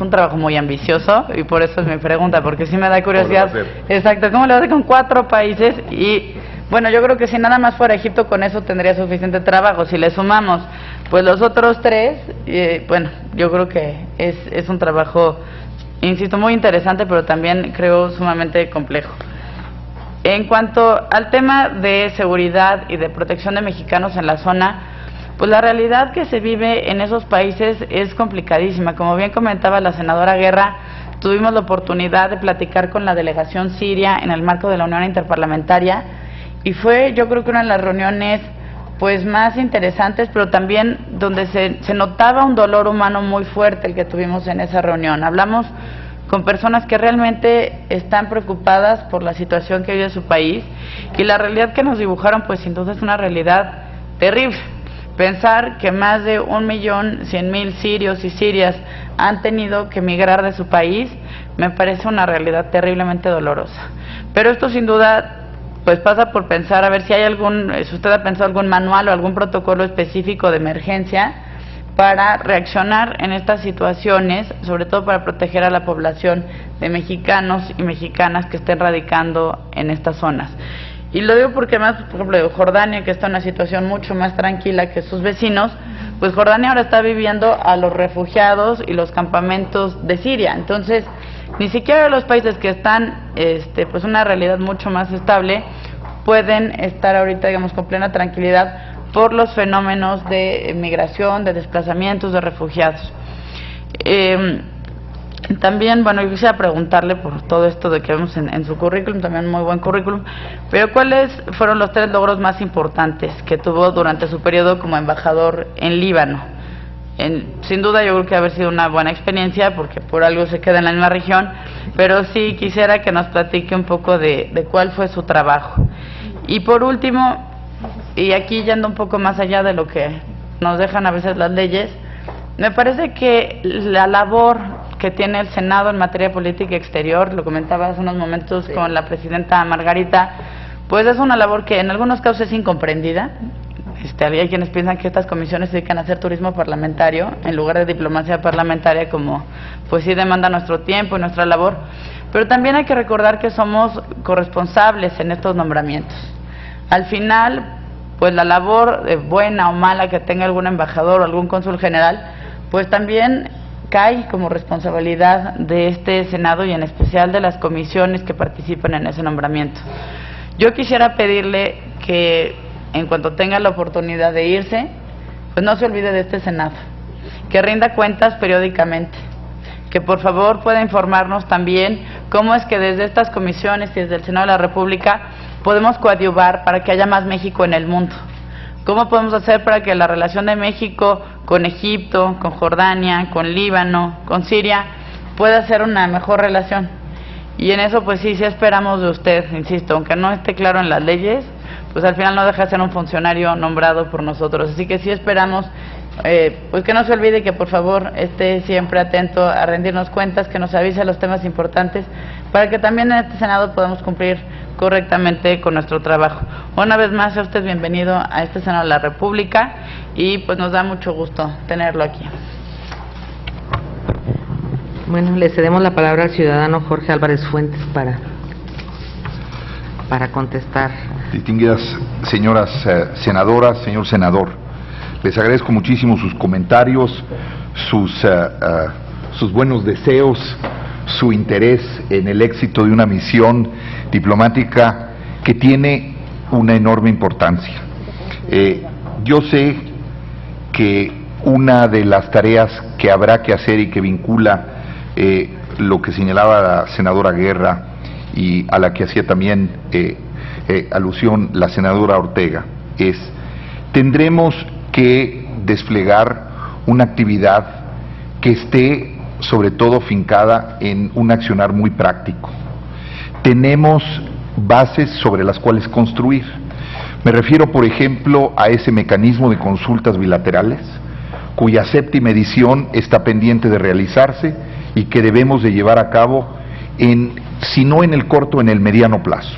un trabajo muy ambicioso y por eso es mi pregunta, porque sí me da curiosidad. Exacto, ¿cómo le va a hacer con 4 países? Y bueno, yo creo que si nada más fuera Egipto, con eso tendría suficiente trabajo. Si le sumamos pues los otros 3, yo creo que es un trabajo, insisto, muy interesante, pero también creo sumamente complejo. En cuanto al tema de seguridad y de protección de mexicanos en la zona, pues la realidad que se vive en esos países es complicadísima. Como bien comentaba la senadora Guerra, tuvimos la oportunidad de platicar con la delegación siria en el marco de la Unión Interparlamentaria y fue, yo creo que una de las reuniones pues más interesantes, pero también donde se notaba un dolor humano muy fuerte el que tuvimos en esa reunión. Hablamos con personas que realmente están preocupadas por la situación que vive su país y la realidad que nos dibujaron pues sin duda es una realidad terrible. Pensar que más de 1.100.000 sirios y sirias han tenido que emigrar de su país me parece una realidad terriblemente dolorosa. Pero esto sin duda pues pasa por pensar a ver si hay si usted ha pensado algún manual o algún protocolo específico de emergencia para reaccionar en estas situaciones, sobre todo para proteger a la población de mexicanos y mexicanas que estén radicando en estas zonas. Y lo digo porque más, por ejemplo, Jordania, que está en una situación mucho más tranquila que sus vecinos, pues Jordania ahora está viviendo a los refugiados y los campamentos de Siria. Entonces, ni siquiera los países que están, pues una realidad mucho más estable, pueden estar ahorita, digamos, con plena tranquilidad por los fenómenos de migración, de desplazamientos, de refugiados. También, yo quisiera preguntarle por todo esto de que vemos en su currículum, también muy buen currículum, pero ¿cuáles fueron los 3 logros más importantes que tuvo durante su periodo como embajador en Líbano? Sin duda yo creo que haber sido una buena experiencia porque por algo se queda en la misma región, pero sí quisiera que nos platique un poco de cuál fue su trabajo. Y por último, y aquí yendo un poco más allá de lo que nos dejan a veces las leyes, me parece que la labor que tiene el Senado en materia de política exterior, lo comentaba hace unos momentos con la presidenta Margarita, pues es una labor que en algunos casos es incomprendida. Hay quienes piensan que estas comisiones se dedican a hacer turismo parlamentario en lugar de diplomacia parlamentaria, como pues sí demanda nuestro tiempo y nuestra labor, pero también hay que recordar que somos corresponsables en estos nombramientos. Al final, pues la labor buena o mala que tenga algún embajador o algún cónsul general, pues también cae como responsabilidad de este Senado y en especial de las comisiones que participan en ese nombramiento. Yo quisiera pedirle que en cuanto tenga la oportunidad de irse, pues no se olvide de este Senado, que rinda cuentas periódicamente, que por favor pueda informarnos también cómo es que desde estas comisiones y desde el Senado de la República podemos coadyuvar para que haya más México en el mundo. ¿Cómo podemos hacer para que la relación de México con Egipto, con Jordania, con Líbano, con Siria, pueda ser una mejor relación? Y en eso pues sí esperamos de usted, insisto, aunque no esté claro en las leyes, pues al final no deja de ser un funcionario nombrado por nosotros. Así que sí esperamos pues que no se olvide que por favor esté siempre atento a rendirnos cuentas, que nos avise los temas importantes, para que también en este Senado podamos cumplir correctamente con nuestro trabajo. Una vez más, sea usted bienvenido a este Senado de la República y pues nos da mucho gusto tenerlo aquí. Bueno, le cedemos la palabra al ciudadano Jorge Álvarez Fuentes para contestar. Distinguidas señoras senadoras, señor senador, les agradezco muchísimo sus comentarios, sus buenos deseos, su interés en el éxito de una misión diplomática que tiene una enorme importancia. Yo sé que una de las tareas que habrá que hacer y que vincula lo que señalaba la senadora Guerra y a la que hacía también alusión la senadora Ortega es: tendremos que desplegar una actividad que esté sobre todo fincada en un accionar muy práctico. Tenemos bases sobre las cuales construir. Me refiero, por ejemplo, a ese mecanismo de consultas bilaterales, cuya 7ª edición está pendiente de realizarse y que debemos de llevar a cabo si no en el corto, en el mediano plazo.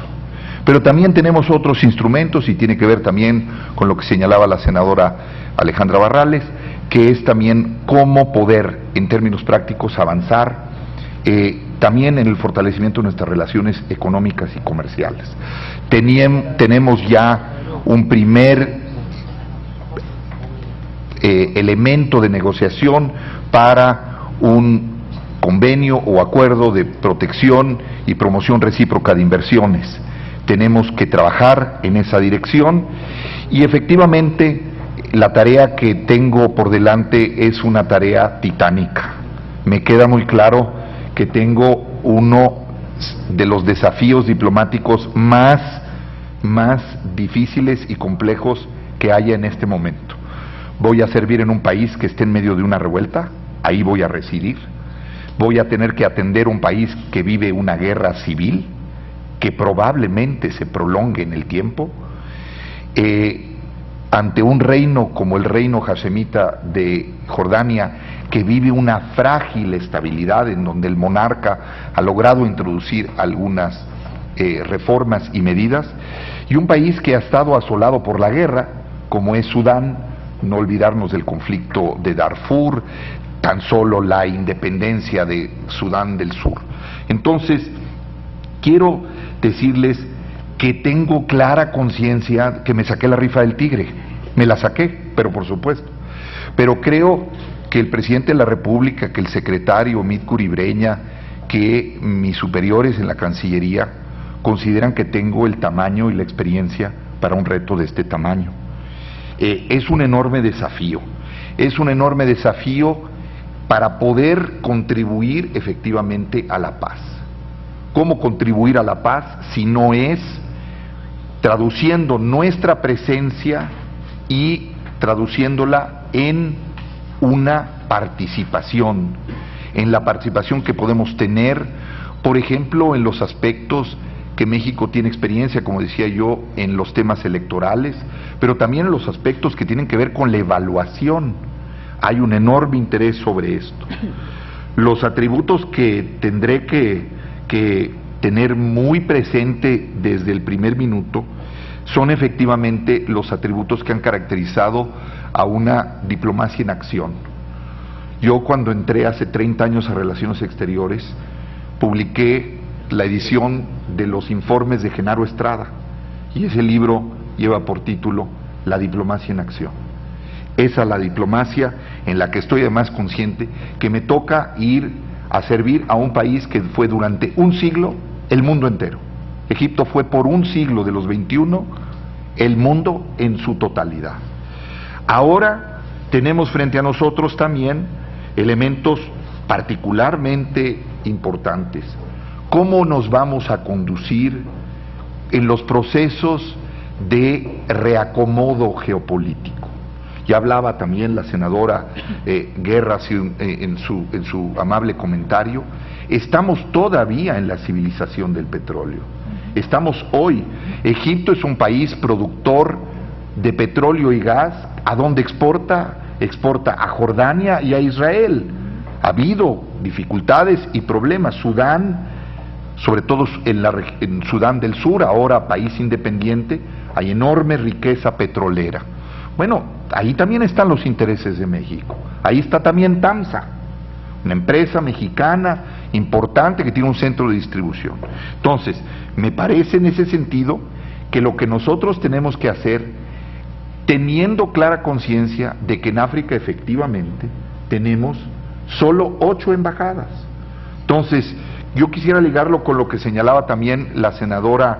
Pero también tenemos otros instrumentos, y tiene que ver también con lo que señalaba la senadora Alejandra Barrales, que es también cómo poder, en términos prácticos, avanzar también en el fortalecimiento de nuestras relaciones económicas y comerciales. Tenemos ya un primer elemento de negociación para un convenio o acuerdo de protección y promoción recíproca de inversiones. Tenemos que trabajar en esa dirección y efectivamente la tarea que tengo por delante es una tarea titánica. Me queda muy claro que tengo uno de los desafíos diplomáticos más difíciles y complejos que haya en este momento. Voy a servir en un país que esté en medio de una revuelta, ahí voy a residir. Voy a tener que atender un país que vive una guerra civil, que probablemente se prolongue en el tiempo, ante un reino como el reino hashemita de Jordania, que vive una frágil estabilidad en donde el monarca ha logrado introducir algunas reformas y medidas, y un país que ha estado asolado por la guerra, como es Sudán, no olvidarnos del conflicto de Darfur, tan solo la independencia de Sudán del Sur. Entonces, quiero decirles que tengo clara conciencia que me saqué la rifa del tigre, me la saqué, pero por supuesto, pero creo que el presidente de la República, que el secretario Omid Curibreña, que mis superiores en la Cancillería consideran que tengo el tamaño y la experiencia para un reto de este tamaño. Es un enorme desafío, para poder contribuir efectivamente a la paz. ¿Cómo contribuir a la paz si no es traduciendo nuestra presencia y traduciéndola en una participación, en la participación que podemos tener, por ejemplo, en los aspectos que México tiene experiencia, como decía yo, en los temas electorales, pero también en los aspectos que tienen que ver con la evaluación. Hay un enorme interés sobre esto. Los atributos que tendré que tener muy presente desde el primer minuto son efectivamente los atributos que han caracterizado a una diplomacia en acción. Yo, cuando entré hace 30 años a Relaciones Exteriores, publiqué la edición de los informes de Genaro Estrada, y ese libro lleva por título La diplomacia en acción. Esa es la diplomacia en la que estoy además consciente que me toca ir a servir a un país que fue durante un siglo el mundo entero. Egipto fue por un siglo de los 21 el mundo en su totalidad. Ahora tenemos frente a nosotros también elementos particularmente importantes. ¿Cómo nos vamos a conducir en los procesos de reacomodo geopolítico? Ya hablaba también la senadora Guerra en su amable comentario. Estamos todavía en la civilización del petróleo. Estamos hoy. Egipto es un país productor de petróleo y gas. ¿A dónde exporta? Exporta a Jordania y a Israel. Ha habido dificultades y problemas. Sudán, sobre todo en Sudán del Sur, ahora país independiente, hay enorme riqueza petrolera. Bueno, ahí también están los intereses de México. Ahí está también TAMSA, una empresa mexicana importante que tiene un centro de distribución. Entonces, me parece en ese sentido que lo que nosotros tenemos que hacer, teniendo clara conciencia de que en África efectivamente tenemos solo 8 embajadas. Entonces, yo quisiera ligarlo con lo que señalaba también la senadora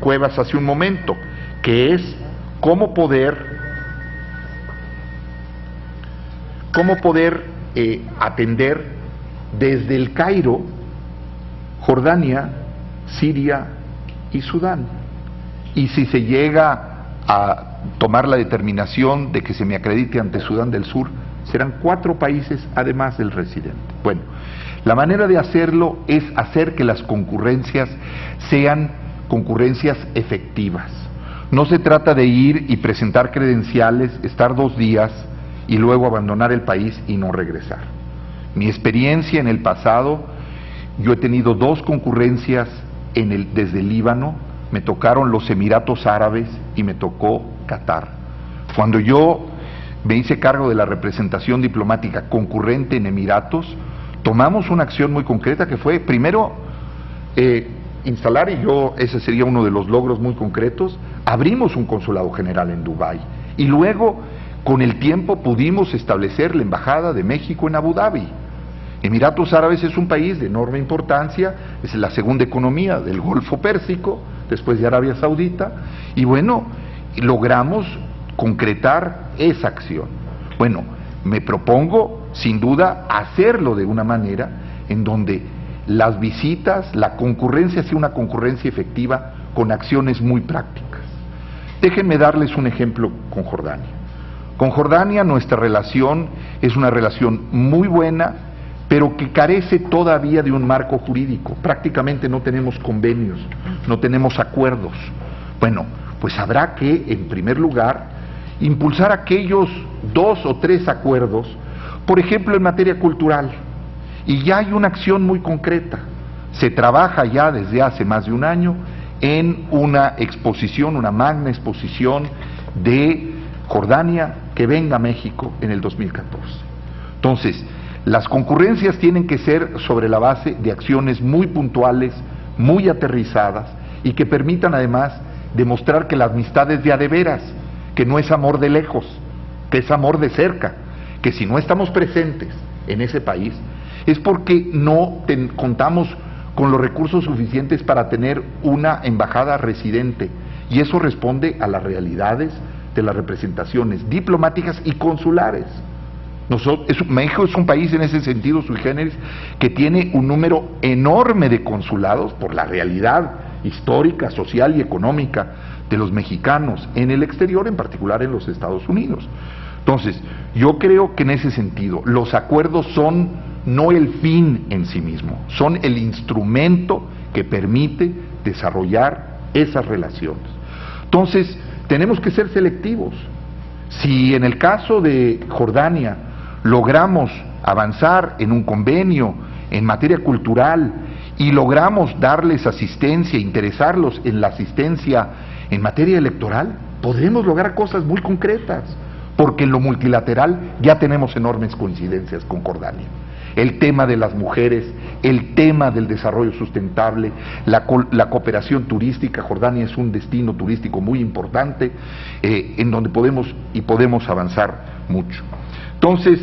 Cuevas hace un momento, que es cómo poder atender desde el Cairo, Jordania, Siria y Sudán. Y si se llega a tomar la determinación de que se me acredite ante Sudán del Sur, serán 4 países además del residente. Bueno, la manera de hacerlo es hacer que las concurrencias sean concurrencias efectivas. No se trata de ir y presentar credenciales, estar 2 días y luego abandonar el país y no regresar. Mi experiencia en el pasado, yo he tenido 2 concurrencias desde el Líbano, me tocaron los Emiratos Árabes y me tocó Qatar. Cuando yo me hice cargo de la representación diplomática concurrente en Emiratos, tomamos una acción muy concreta que fue, primero, instalar, y ese sería uno de los logros muy concretos, abrimos un consulado general en Dubái, y luego, con el tiempo, pudimos establecer la embajada de México en Abu Dhabi. Emiratos Árabes es un país de enorme importancia, es la segunda economía del Golfo Pérsico, después de Arabia Saudita, y bueno, logramos concretar esa acción. Bueno, me propongo, sin duda, hacerlo de una manera en donde las visitas, la concurrencia sea una concurrencia efectiva con acciones muy prácticas. Déjenme darles un ejemplo con Jordania. Con Jordania nuestra relación es una relación muy buena, pero que carece todavía de un marco jurídico. Prácticamente no tenemos convenios, no tenemos acuerdos. Bueno, pues habrá que, en primer lugar, impulsar aquellos 2 o 3 acuerdos, por ejemplo, en materia cultural. Y ya hay una acción muy concreta. Se trabaja ya desde hace más de un año en una exposición, una magna exposición de Jordania que venga a México en el 2014. Entonces, las concurrencias tienen que ser sobre la base de acciones muy puntuales, muy aterrizadas y que permitan además demostrar que la amistad es de a de veras, que no es amor de lejos, que es amor de cerca, que si no estamos presentes en ese país es porque no contamos con los recursos suficientes para tener una embajada residente, y eso responde a las realidades de las representaciones diplomáticas y consulares. México es un país en ese sentido sui generis que tiene un número enorme de consulados por la realidad histórica, social y económica de los mexicanos en el exterior, en particular en los Estados Unidos. Entonces, yo creo que en ese sentido los acuerdos son no el fin en sí mismo, son el instrumento que permite desarrollar esas relaciones. Entonces, tenemos que ser selectivos. Si en el caso de Jordania logramos avanzar en un convenio en materia cultural y logramos darles asistencia, interesarlos en la asistencia en materia electoral, podremos lograr cosas muy concretas, porque en lo multilateral ya tenemos enormes coincidencias con Jordania. el tema de las mujeres, el tema del desarrollo sustentable, la cooperación turística. Jordania es un destino turístico muy importante, en donde podemos avanzar mucho. Entonces,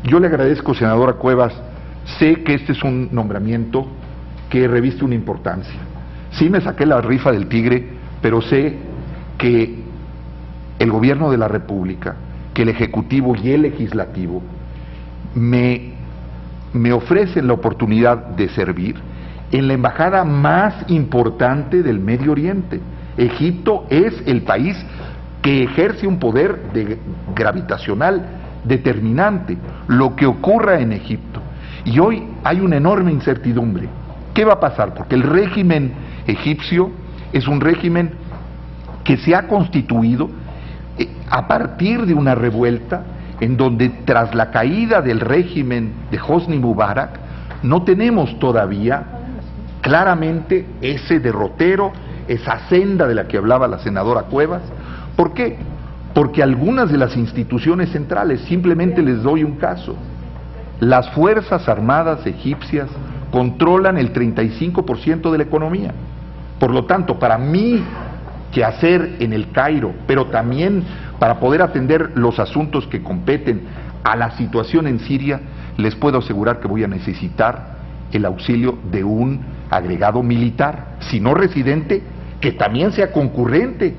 yo le agradezco, senadora Cuevas, sé que este es un nombramiento que reviste una importancia. Sí me saqué la rifa del tigre, pero sé que el gobierno de la República, que el Ejecutivo y el Legislativo me ofrecen la oportunidad de servir en la embajada más importante del Medio Oriente. Egipto es el país que ejerce un poder gravitacional determinante. Lo que ocurra en Egipto. Y hoy hay una enorme incertidumbre. ¿Qué va a pasar? Porque el régimen egipcio es un régimen que se ha constituido a partir de una revuelta en donde, tras la caída del régimen de Hosni Mubarak, no tenemos todavía claramente ese derrotero, esa senda de la que hablaba la senadora Cuevas. ¿Por qué? Porque algunas de las instituciones centrales, simplemente les doy un caso, las Fuerzas Armadas egipcias controlan el 35% de la economía. Por lo tanto, para mí, que hacer en el Cairo, pero también para poder atender los asuntos que competen a la situación en Siria, les puedo asegurar que voy a necesitar el auxilio de un agregado militar, si no residente, que también sea concurrente,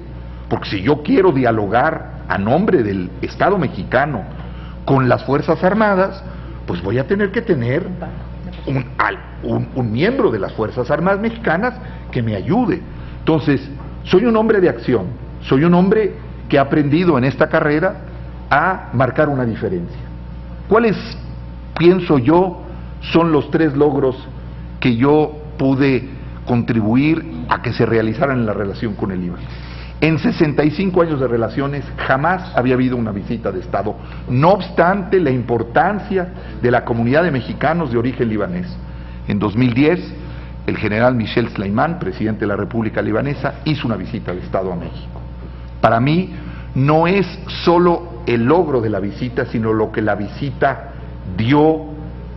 porque si yo quiero dialogar a nombre del Estado mexicano con las Fuerzas Armadas, pues voy a tener que tener un miembro de las Fuerzas Armadas mexicanas que me ayude. Entonces, soy un hombre de acción, soy un hombre que ha aprendido en esta carrera a marcar una diferencia. ¿Cuáles, pienso yo, son los 3 logros que yo pude contribuir a que se realizaran en la relación con el Líbano? En 65 años de relaciones jamás había habido una visita de Estado, no obstante la importancia de la comunidad de mexicanos de origen libanés. En 2010, el general Michel Sleiman, presidente de la República Libanesa, hizo una visita de Estado a México. Para mí no es solo el logro de la visita, sino lo que la visita dio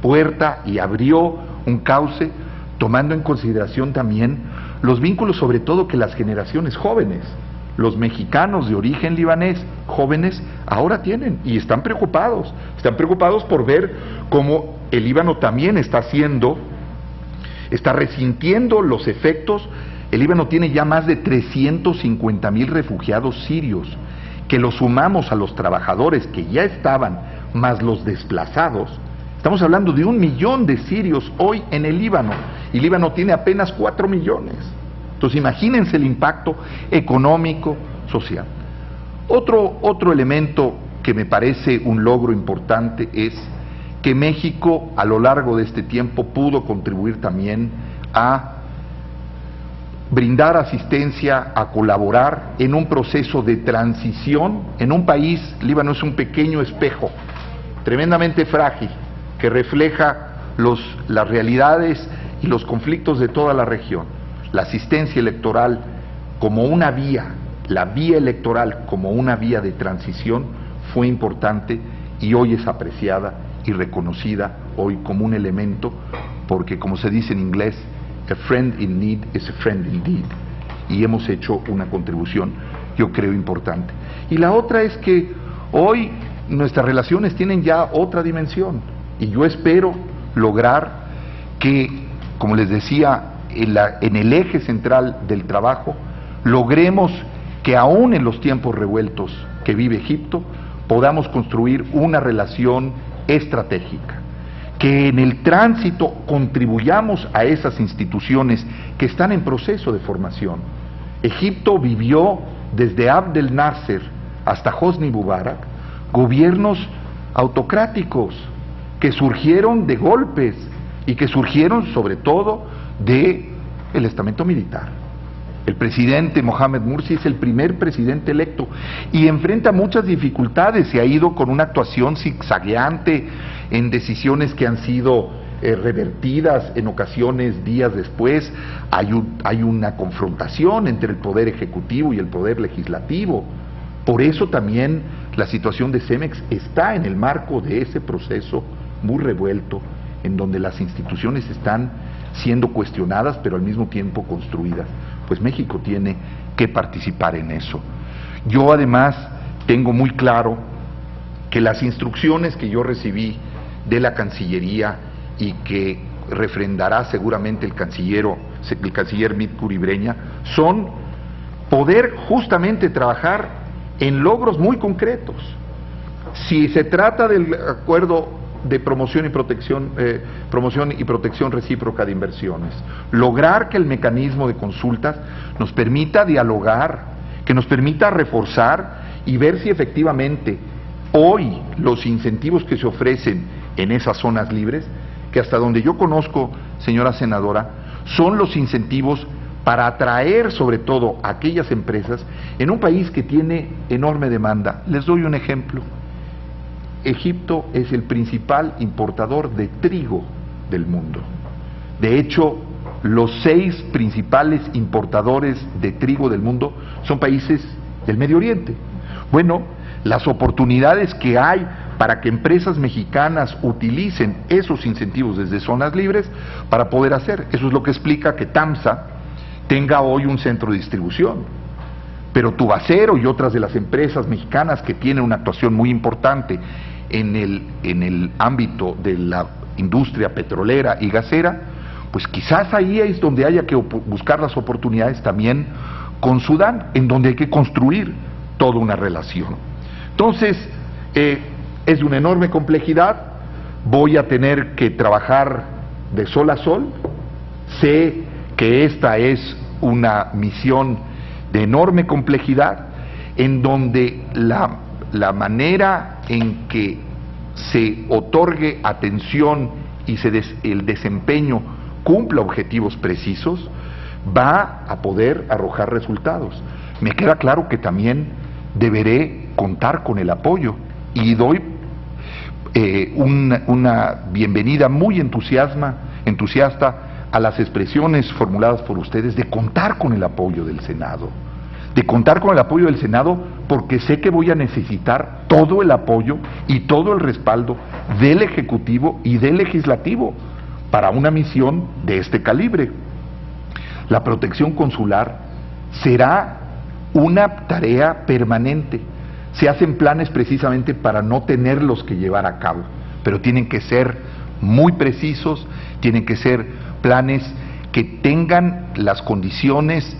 puerta y abrió un cauce, tomando en consideración también los vínculos, sobre todo que las generaciones jóvenes, los mexicanos de origen libanés, jóvenes, ahora tienen y están preocupados por ver cómo el Líbano también está resintiendo los efectos. El Líbano tiene ya más de 350,000 refugiados sirios, que los sumamos a los trabajadores que ya estaban, más los desplazados. Estamos hablando de 1 millón de sirios hoy en el Líbano, y Líbano tiene apenas 4 millones. Entonces imagínense el impacto económico, social. Otro elemento que me parece un logro importante es que México a lo largo de este tiempo pudo contribuir también a brindar asistencia, a colaborar en un proceso de transición en un país. Líbano es un pequeño espejo, tremendamente frágil, que refleja las realidades y los conflictos de toda la región. La asistencia electoral como una vía, la vía electoral como una vía de transición fue importante y hoy es apreciada y reconocida hoy como un elemento, porque como se dice en inglés, a friend in need is a friend indeed, y hemos hecho una contribución, yo creo, importante. Y la otra es que hoy nuestras relaciones tienen ya otra dimensión, y yo espero lograr que, como les decía, en el eje central del trabajo, logremos que aún en los tiempos revueltos que vive Egipto, podamos construir una relación estratégica, que en el tránsito contribuyamos a esas instituciones que están en proceso de formación. Egipto vivió desde Abdel Nasser hasta Hosni Mubarak gobiernos autocráticos que surgieron de golpes y que surgieron sobre todo de el estamento militar. El presidente Mohamed Mursi es el primer presidente electo y enfrenta muchas dificultades. Se ha ido con una actuación zigzagueante en decisiones que han sido revertidas en ocasiones días después. Hay una confrontación entre el poder ejecutivo y el poder legislativo. Por eso también la situación de Cemex está en el marco de ese proceso muy revuelto en donde las instituciones están siendo cuestionadas, pero al mismo tiempo construidas. Pues México tiene que participar en eso. Yo además tengo muy claro que las instrucciones que yo recibí de la Cancillería y que refrendará seguramente el canciller Mitcuri Breña, son poder justamente trabajar en logros muy concretos. Si se trata del acuerdo de promoción y protección recíproca de inversiones, lograr que el mecanismo de consultas nos permita dialogar, que nos permita reforzar y ver si efectivamente hoy los incentivos que se ofrecen en esas zonas libres, que hasta donde yo conozco, señora senadora, son los incentivos para atraer sobre todo a aquellas empresas en un país que tiene enorme demanda. Les doy un ejemplo. Egipto es el principal importador de trigo del mundo. De hecho, los 6 principales importadores de trigo del mundo son países del Medio Oriente. Bueno, las oportunidades que hay para que empresas mexicanas utilicen esos incentivos desde zonas libres para poder hacer. Eso es lo que explica que TAMSA tenga hoy un centro de distribución. Pero Tubacero y otras de las empresas mexicanas que tienen una actuación muy importante en el ámbito de la industria petrolera y gasera, pues quizás ahí es donde haya que buscar las oportunidades también con Sudán, en donde hay que construir toda una relación. Entonces, es de una enorme complejidad, voy a tener que trabajar de sol a sol, sé que esta es una misión de enorme complejidad, en donde la manera en que se otorgue atención y el desempeño cumpla objetivos precisos, va a poder arrojar resultados. Me queda claro que también deberé contar con el apoyo y doy una bienvenida muy entusiasta a las expresiones formuladas por ustedes de contar con el apoyo del Senado. De contar con el apoyo del Senado porque sé que voy a necesitar todo el apoyo y todo el respaldo del Ejecutivo y del Legislativo para una misión de este calibre. La protección consular será una tarea permanente. Se hacen planes precisamente para no tenerlos que llevar a cabo, pero tienen que ser muy precisos, tienen que ser planes que tengan las condiciones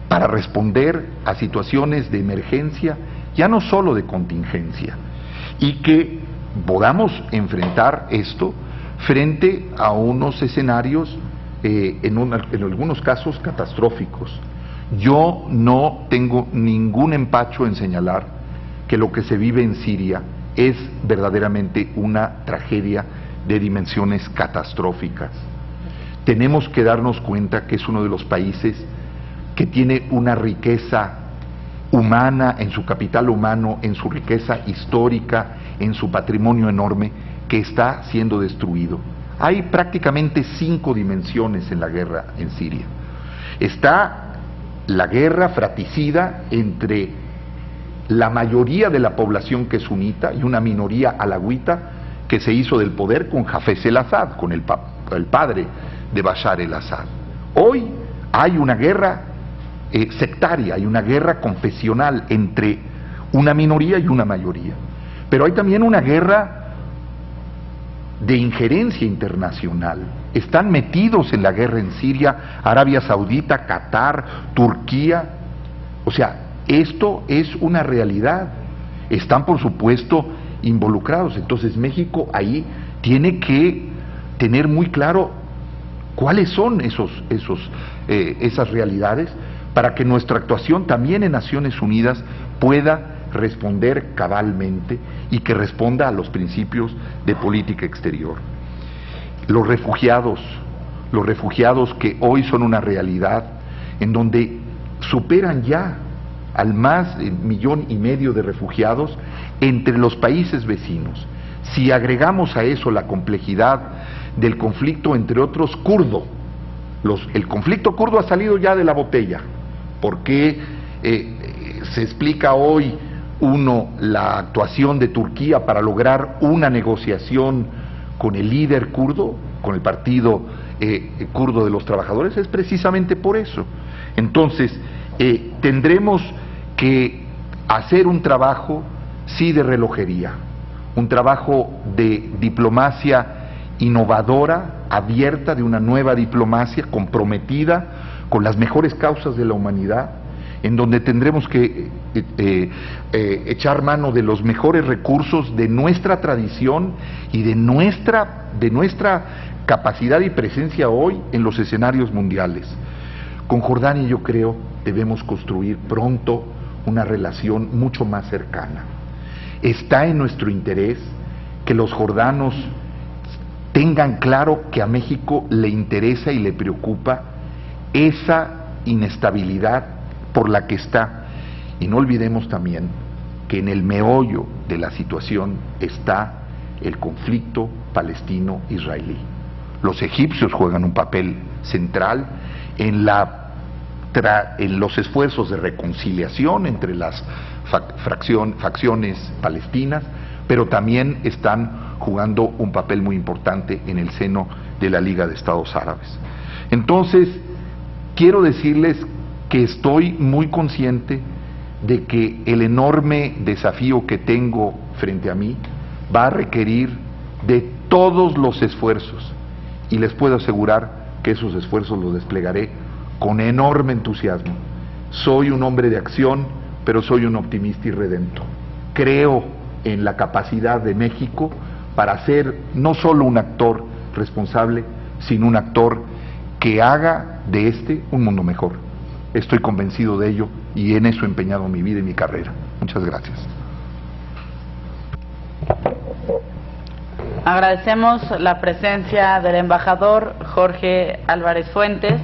para responder a situaciones de emergencia, ya no solo de contingencia, y que podamos enfrentar esto frente a unos escenarios en algunos casos catastróficos. Yo no tengo ningún empacho en señalar que lo que se vive en Siria es verdaderamente una tragedia de dimensiones catastróficas. Tenemos que darnos cuenta que es uno de los países que tiene una riqueza humana, en su capital humano, en su riqueza histórica, en su patrimonio enorme, que está siendo destruido. Hay prácticamente 5 dimensiones en la guerra en Siria. Está la guerra fratricida entre la mayoría de la población que es sunita y una minoría alawita que se hizo del poder con Hafez el-Assad, con el padre de Bashar el-Assad. Hoy hay una guerra sectaria, hay una guerra confesional entre una minoría y una mayoría. Pero hay también una guerra de injerencia internacional. Están metidos en la guerra en Siria Arabia Saudita, Qatar, Turquía. O sea, esto es una realidad. Están, por supuesto, involucrados. Entonces México ahí tiene que tener muy claro cuáles son esas realidades para que nuestra actuación también en Naciones Unidas pueda responder cabalmente y que responda a los principios de política exterior. Los refugiados que hoy son una realidad, en donde superan ya al más de 1,5 millones de refugiados entre los países vecinos. Si agregamos a eso la complejidad del conflicto, entre otros, kurdo, el conflicto kurdo ha salido ya de la botella, porque se explica hoy la actuación de Turquía para lograr una negociación con el líder kurdo, con el partido kurdo de los trabajadores, es precisamente por eso. Entonces, tendremos que hacer un trabajo, sí, de relojería, un trabajo de diplomacia innovadora, abierta, de una nueva diplomacia comprometida con las mejores causas de la humanidad, en donde tendremos que echar mano de los mejores recursos de nuestra tradición y de nuestra capacidad y presencia hoy en los escenarios mundiales. Con Jordania, yo creo, debemos construir pronto una relación mucho más cercana. Está en nuestro interés que los jordanos tengan claro que a México le interesa y le preocupa esa inestabilidad por la que está. Y no olvidemos también que en el meollo de la situación está el conflicto palestino-israelí. Los egipcios juegan un papel central en los esfuerzos de reconciliación entre las facciones palestinas, pero también están jugando un papel muy importante en el seno de la Liga de Estados Árabes. Entonces, quiero decirles que estoy muy consciente de que el enorme desafío que tengo frente a mí va a requerir de todos los esfuerzos, y les puedo asegurar que esos esfuerzos los desplegaré con enorme entusiasmo. Soy un hombre de acción, pero soy un optimista y redento. Creo en la capacidad de México para ser no solo un actor responsable, sino un actor que haga de un mundo mejor. Estoy convencido de ello y en eso he empeñado mi vida y mi carrera. Muchas gracias. Agradecemos la presencia del embajador Jorge Álvarez Fuentes,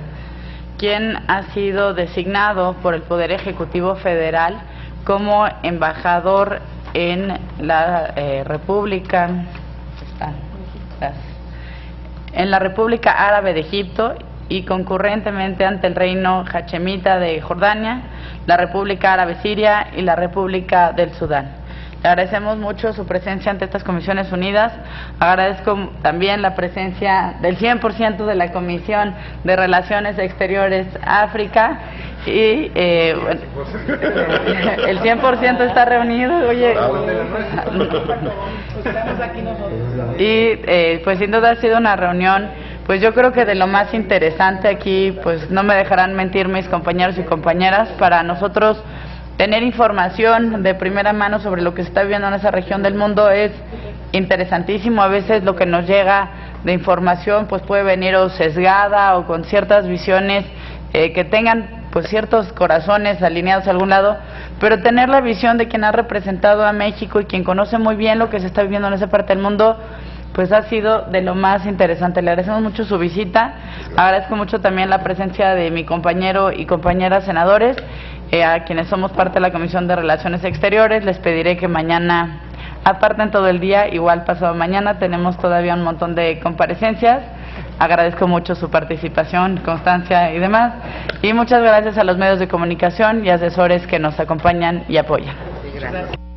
quien ha sido designado por el Poder Ejecutivo Federal como embajador en la República Árabe de Egipto y concurrentemente ante el Reino Hachemita de Jordania, la República Árabe Siria y la República del Sudán. Le agradecemos mucho su presencia ante estas Comisiones Unidas. Agradezco también la presencia del 100% de la Comisión de Relaciones Exteriores África y el 100% está reunido. Oye, y pues sin duda ha sido una reunión, pues yo creo que de lo más interesante aquí, pues no me dejarán mentir mis compañeros y compañeras, para nosotros tener información de primera mano sobre lo que se está viviendo en esa región del mundo es interesantísimo. A veces lo que nos llega de información pues puede venir o sesgada o con ciertas visiones que tengan pues ciertos corazones alineados a algún lado, pero tener la visión de quien ha representado a México y quien conoce muy bien lo que se está viviendo en esa parte del mundo, pues ha sido de lo más interesante. Le agradecemos mucho su visita, agradezco mucho también la presencia de mi compañero y compañeras senadores, a quienes somos parte de la Comisión de Relaciones Exteriores. Les pediré que mañana aparten todo el día, igual pasado mañana tenemos todavía un montón de comparecencias. Agradezco mucho su participación, constancia y demás, y muchas gracias a los medios de comunicación y asesores que nos acompañan y apoyan. Gracias.